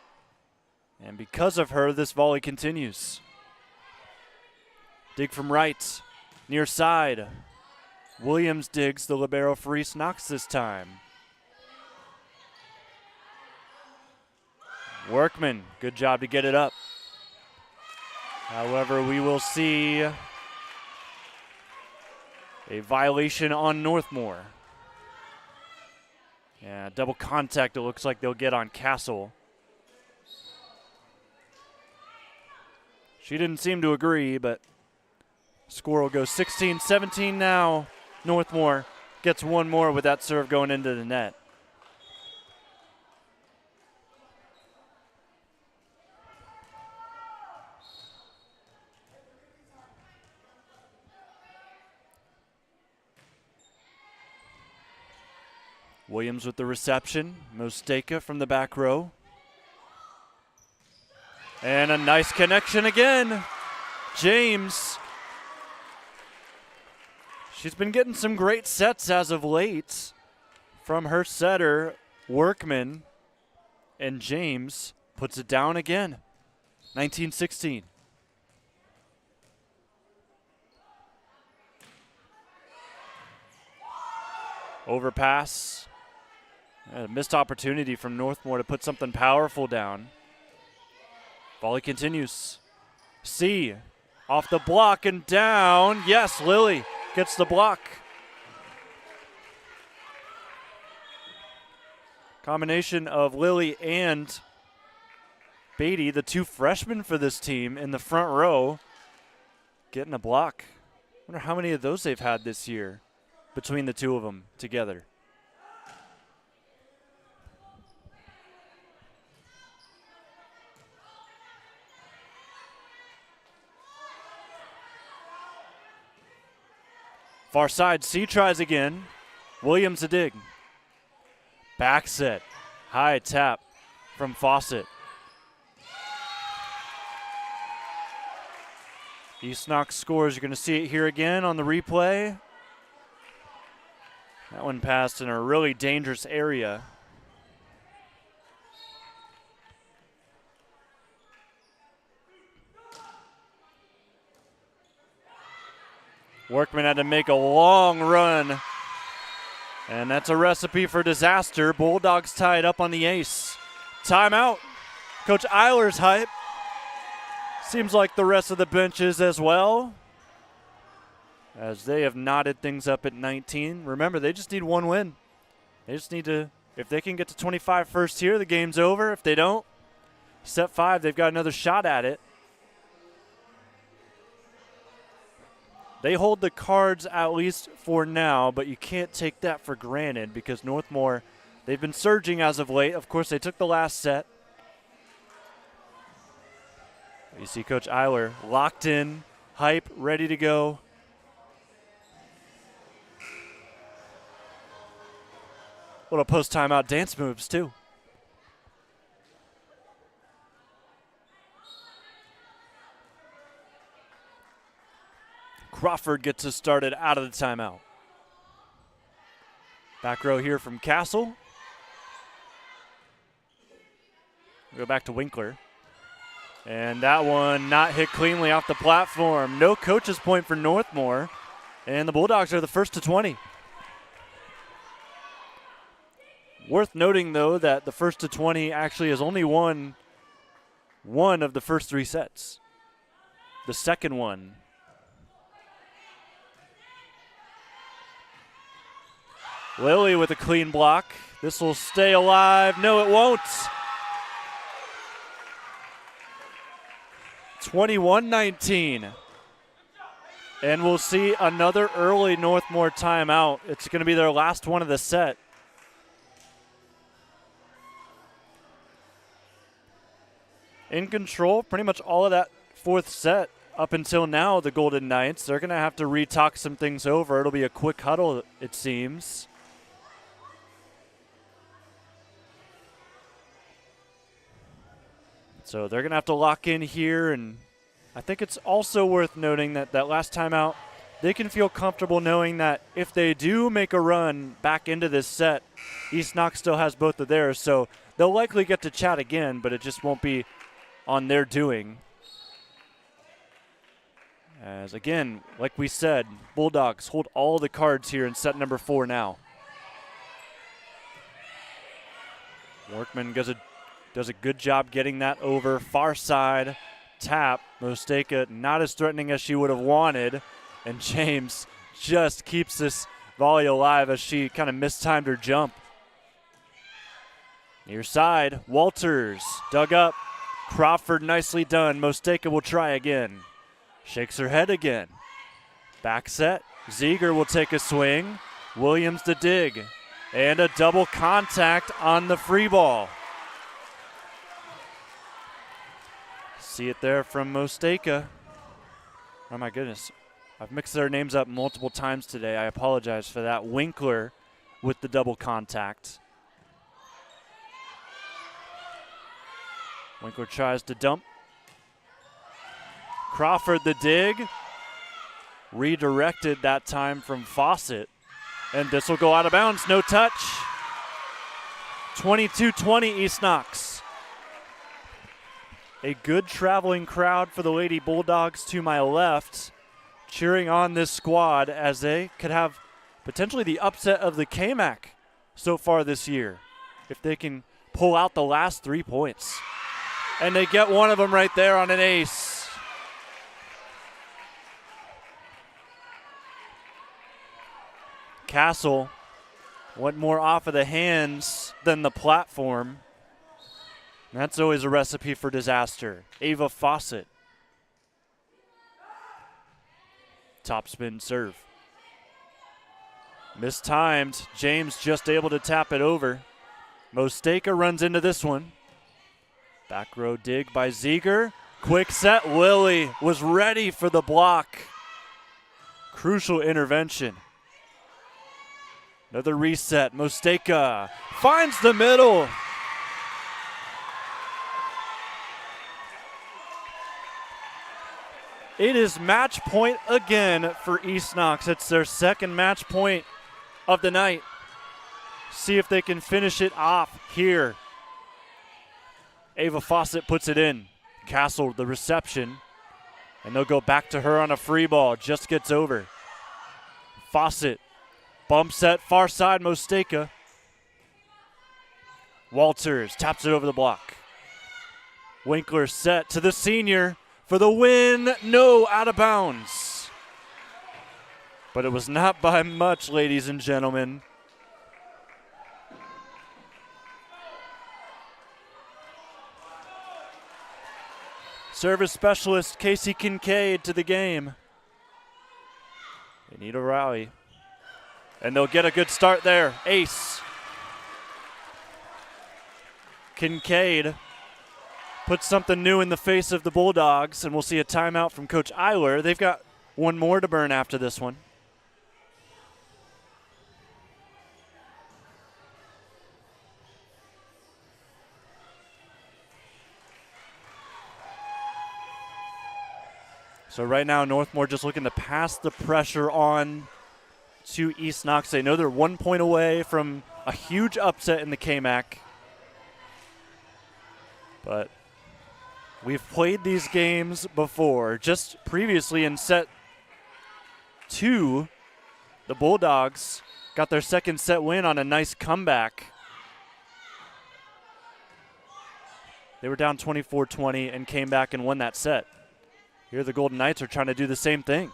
And because of her, this volley continues. Dig from right. Near side. Williams digs the libero for East Knox this time. Workman. Good job to get it up. However, we will see a violation on Northmor. Yeah, double contact it looks like they'll get on Castle. She didn't seem to agree, but score will go 16-17 now. Northmor gets one more with that serve going into the net. Williams with the reception. Mosteka from the back row. And a nice connection again. James. She's been getting some great sets as of late from her setter, Workman. And James puts it down again. 19-16. Overpass. A missed opportunity from Northmor to put something powerful down. Volley continues. C off the block and down. Yes, Lilly gets the block. Combination of Lilly and Beatty, the two freshmen for this team in the front row, getting a block. Wonder how many of those they've had this year between the two of them together. Far side, C tries again. Williams a dig. Back set. High tap from Fawcett. East Knox scores. You're going to see it here again on the replay. That one passed in a really dangerous area. Workman had to make a long run, and that's a recipe for disaster. Bulldogs tied up on the ace. Timeout. Coach Eiler's hype. Seems like the rest of the bench is as well, as they have knotted things up at 19. Remember, they just need one win. They just need to, if they can get to 25 first here, the game's over. If they don't, set 5, they've got another shot at it. They hold the cards at least for now, but you can't take that for granted because Northmor, they've been surging as of late. Of course, they took the last set. You see Coach Eiler locked in, hype, ready to go. Little post-timeout dance moves, too. Crawford gets us started out of the timeout. Back row here from Castle. Go back to Winkler. And that one not hit cleanly off the platform. No coach's point for Northmor. And the Bulldogs are the first to 20. Worth noting, though, that the first to 20 actually has only won one of the first 3 sets. The second one. Lilly with a clean block. This will stay alive. No, it won't. 21-19. And we'll see another early Northmor timeout. It's going to be their last one of the set. In control, pretty much all of that 4th set up until now, the Golden Knights. They're going to have to re-talk some things over. It'll be a quick huddle, it seems. So they're going to have to lock in here, and I think it's also worth noting that that last timeout, they can feel comfortable knowing that if they do make a run back into this set, East Knox still has both of theirs, so they'll likely get to chat again, but it just won't be on their doing. As again, like we said, Bulldogs hold all the cards here in set number 4 now. Workman does a good job getting that over. Far side tap. Mosteka not as threatening as she would have wanted. And James just keeps this volley alive as she kind of mistimed her jump. Near side, Walters dug up. Crawford nicely done. Mosteka will try again. Shakes her head again. Back set. Ziegler will take a swing. Williams to dig. And a double contact on the free ball. See it there from Mosteka. Oh my goodness. I've mixed their names up multiple times today. I apologize for that. Winkler with the double contact. Winkler tries to dump. Crawford the dig. Redirected that time from Fawcett. And this will go out of bounds. No touch. 22-20 East Knox. A good traveling crowd for the Lady Bulldogs to my left, cheering on this squad as they could have potentially the upset of the KMAC so far this year if they can pull out the last 3 points. And they get one of them right there on an ace. Castle went more off of the hands than the platform. That's always a recipe for disaster. Ava Fawcett. Top spin serve. Mistimed. James just able to tap it over. Mosteka runs into this one. Back row dig by Ziegler. Quick set. Lilly was ready for the block. Crucial intervention. Another reset. Mosteka finds the middle. It is match point again for East Knox. It's their second match point of the night. See if they can finish it off here. Ava Fawcett puts it in. Castle, the reception. And they'll go back to her on a free ball. Just gets over. Fawcett bumps that far side, Mosteka. Walters taps it over the block. Winkler set to the senior for the win. No, out of bounds. But it was not by much, ladies and gentlemen. Service specialist Casey Kincaid to the game. They need a rally. And they'll get a good start there. Ace. Kincaid puts something new in the face of the Bulldogs, and we'll see a timeout from Coach Eiler. They've got one more to burn after this one. So right now, Northmor just looking to pass the pressure on to East Knox. They know they're 1 point away from a huge upset in the KMAC. But we've played these games before. Just previously in set 2, the Bulldogs got their second set win on a nice comeback. They were down 24-20 and came back and won that set. Here the Golden Knights are trying to do the same thing.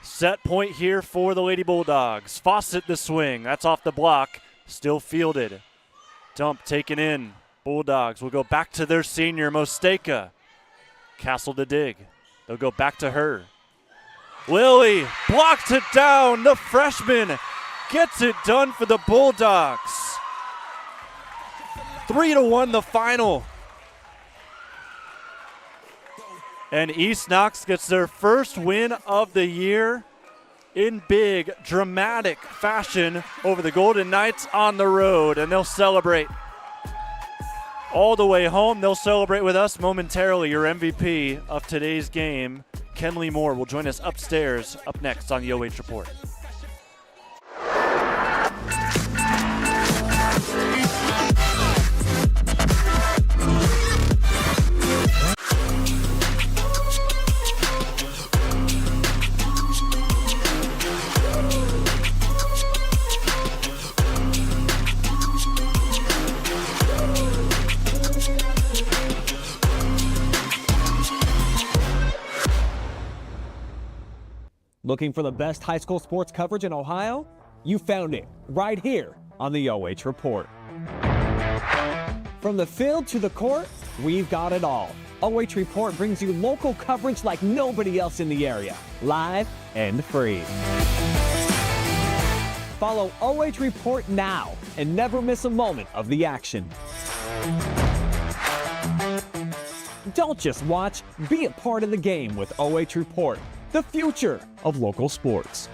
Set point here for the Lady Bulldogs. Fawcett the swing. That's off the block. Still fielded. Dump taken in. Bulldogs will go back to their senior, Mosteka. Castle to dig. They'll go back to her. Lilly blocks it down. The freshman gets it done for the Bulldogs. 3-1 the final. And East Knox gets their first win of the year in big, dramatic fashion over the Golden Knights on the road. And they'll celebrate all the way home. They'll celebrate with us momentarily. Your MVP of today's game, Kenley Moore, will join us upstairs up next on the OH Report. Looking for the best high school sports coverage in Ohio? You found it right here on the OH Report. From the field to the court, we've got it all. OH Report brings you local coverage like nobody else in the area, live and free. Follow OH Report now and never miss a moment of the action. Don't just watch, be a part of the game with OH Report, the future of local sports.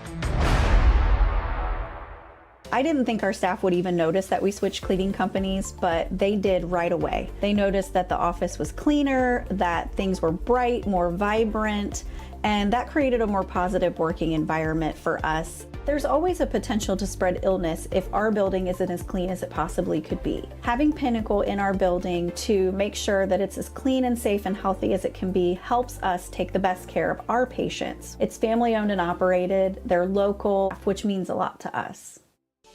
I didn't think our staff would even notice that we switched cleaning companies, but they did right away. They noticed that the office was cleaner, that things were bright, more vibrant, and that created a more positive working environment for us. There's always a potential to spread illness if our building isn't as clean as it possibly could be. Having Pinnacle in our building to make sure that it's as clean and safe and healthy as it can be helps us take the best care of our patients. It's family owned and operated, they're local, which means a lot to us.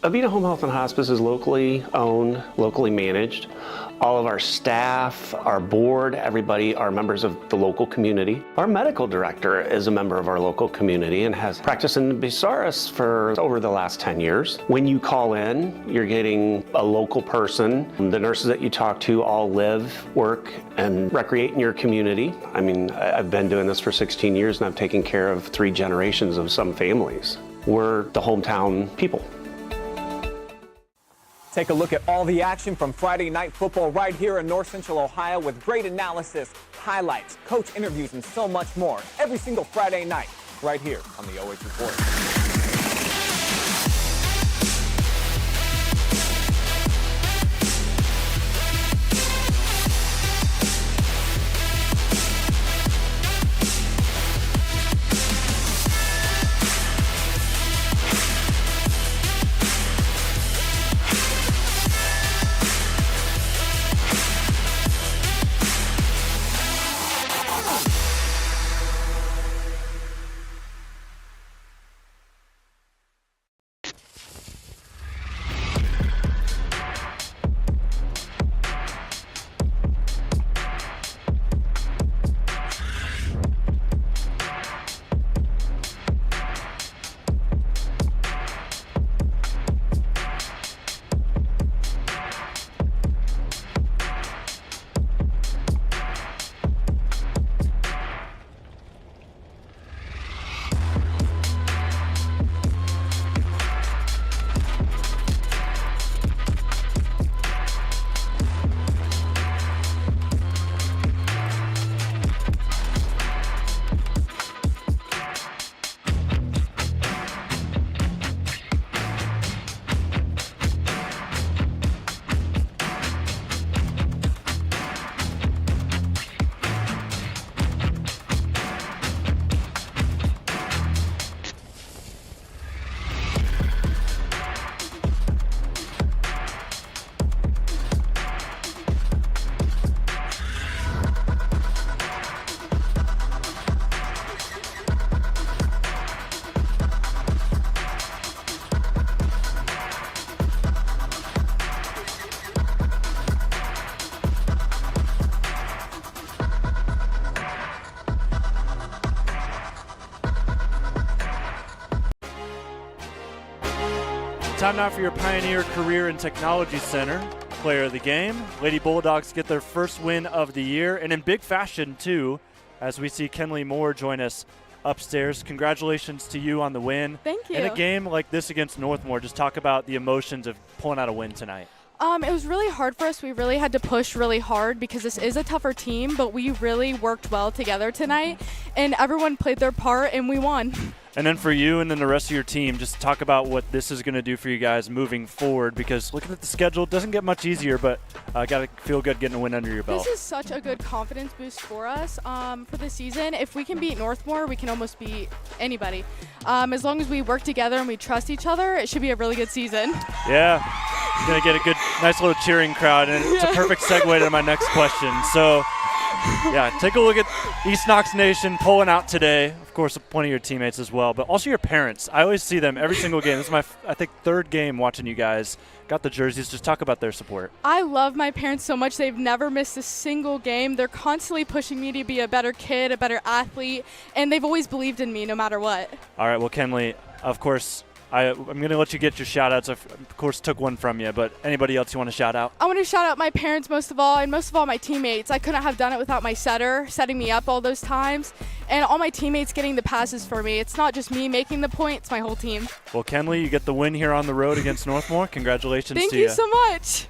Avita Home Health and Hospice is locally owned, locally managed. All of our staff, our board, everybody are members of the local community. Our medical director is a member of our local community and has practiced in Bucyrus for over the last 10 years. When you call in, you're getting a local person. The nurses that you talk to all live, work, and recreate in your community. I mean, I've been doing this for 16 years and I've taken care of 3 generations of some families. We're the hometown people. Take a look at all the action from Friday Night Football right here in North Central Ohio with great analysis, highlights, coach interviews, and so much more every single Friday night right here on the OH Report. Time now for your Pioneer Career and Technology Center player of the game. Lady Bulldogs get their first win of the year, and in big fashion, too, as we see Kenley Moore join us upstairs. Congratulations to you on the win. Thank you. In a game like this against Northmor, just talk about the emotions of pulling out a win tonight. It was really hard for us. We really had to push really hard because this is a tougher team, but we really worked well together tonight, and everyone played their part, and we won. And then for you and then the rest of your team, just talk about what this is going to do for you guys moving forward, because looking at the schedule, it doesn't get much easier, but got to feel good getting a win under your belt. This is such a good confidence boost for us for the season. If we can beat Northmor, we can almost beat anybody. As long as we work together and we trust each other, it should be a really good season. Yeah, going to get a good, nice little cheering crowd, and it's a perfect segue to my next question. So, yeah, take a look at East Knox Nation pulling out today. Of course, plenty of your teammates as well, but also your parents. I always see them every single game. This is my, I think, third game watching you guys. Got the jerseys. Just talk about their support. I love my parents so much. They've never missed a single game. They're constantly pushing me to be a better kid, a better athlete, and they've always believed in me no matter what. All right, well, Kenley, of course, I'm going to let you get your shout-outs. I, of course, took one from you, but anybody else you want to shout out? I want to shout out my parents most of all, and most of all my teammates. I couldn't have done it without my setter setting me up all those times, and all my teammates getting the passes for me. It's not just me making the point, it's my whole team. Well, Kenley, you get the win here on the road against Northmor. Congratulations to you. Thank you so much.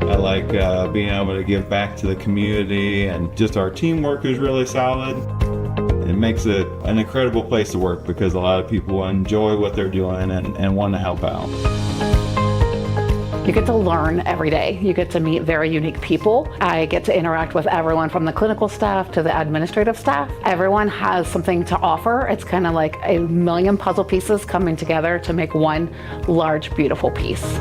I like being able to give back to the community, and just our teamwork is really solid. It makes it an incredible place to work because a lot of people enjoy what they're doing and want to help out. You get to learn every day. You get to meet very unique people. I get to interact with everyone from the clinical staff to the administrative staff. Everyone has something to offer. It's kind of like a million puzzle pieces coming together to make one large, beautiful piece.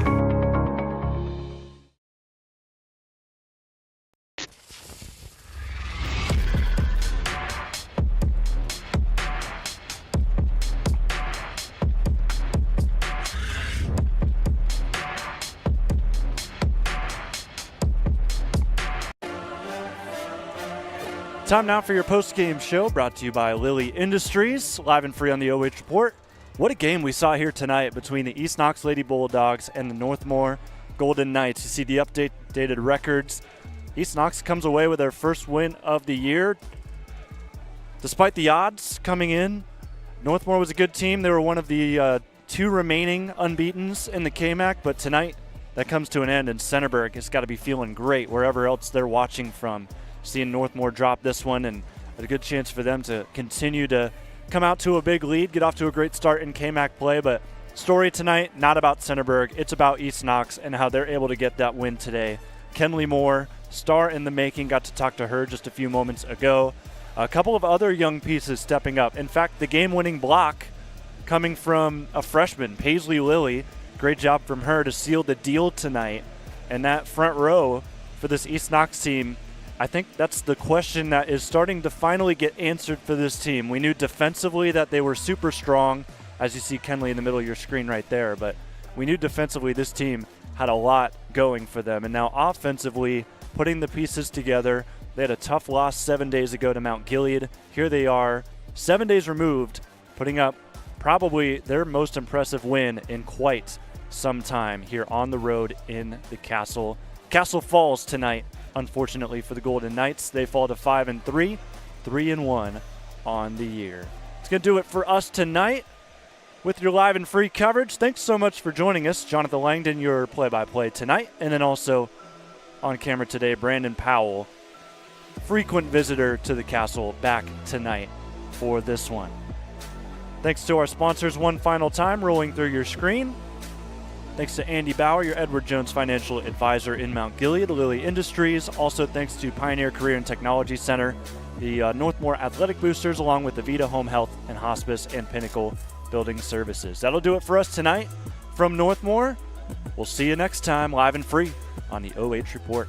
Time now for your post-game show, brought to you by Lilly Industries, live and free on the OH Report. What a game we saw here tonight between the East Knox Lady Bulldogs and the Northmor Golden Knights. You see the updated records. East Knox comes away with their first win of the year. Despite the odds coming in, Northmor was a good team. They were one of the two remaining unbeatens in the KMAC, but tonight that comes to an end, and Centerburg has got to be feeling great wherever else they're watching from. Seeing Northmor drop this one, and a good chance for them to continue to come out to a big lead, get off to a great start in KMAC play. But story tonight, not about Centerburg. It's about East Knox and how they're able to get that win today. Kenley Moore, star in the making, got to talk to her just a few moments ago. A couple of other young pieces stepping up. In fact, the game-winning block coming from a freshman, Paisley Lilly. Great job from her to seal the deal tonight. And that front row for this East Knox team, I think that's the question that is starting to finally get answered for this team. We knew defensively that they were super strong, as you see Kenley in the middle of your screen right there, but we knew defensively this team had a lot going for them. And now offensively, putting the pieces together, they had a tough loss 7 days ago to Mount Gilead. Here they are, 7 days removed, putting up probably their most impressive win in quite some time here on the road in the Castle. Castle falls tonight, unfortunately for the Golden Knights. They fall to 5-3, 3-1 on the year. It's going to do it for us tonight with your live and free coverage. Thanks so much for joining us. Jonathan Langdon, your play-by-play tonight. And then also on camera today, Brandon Powell, frequent visitor to the Castle, back tonight for this one. Thanks to our sponsors one final time, rolling through your screen. Thanks to Andy Bauer, your Edward Jones financial advisor in Mount Gilead, Lilly Industries. Also thanks to Pioneer Career and Technology Center, the Northmore Athletic Boosters, along with Avita Home Health and Hospice, and Pinnacle Building Services. That'll do it for us tonight from Northmor. We'll see you next time, live and free on the OH Report.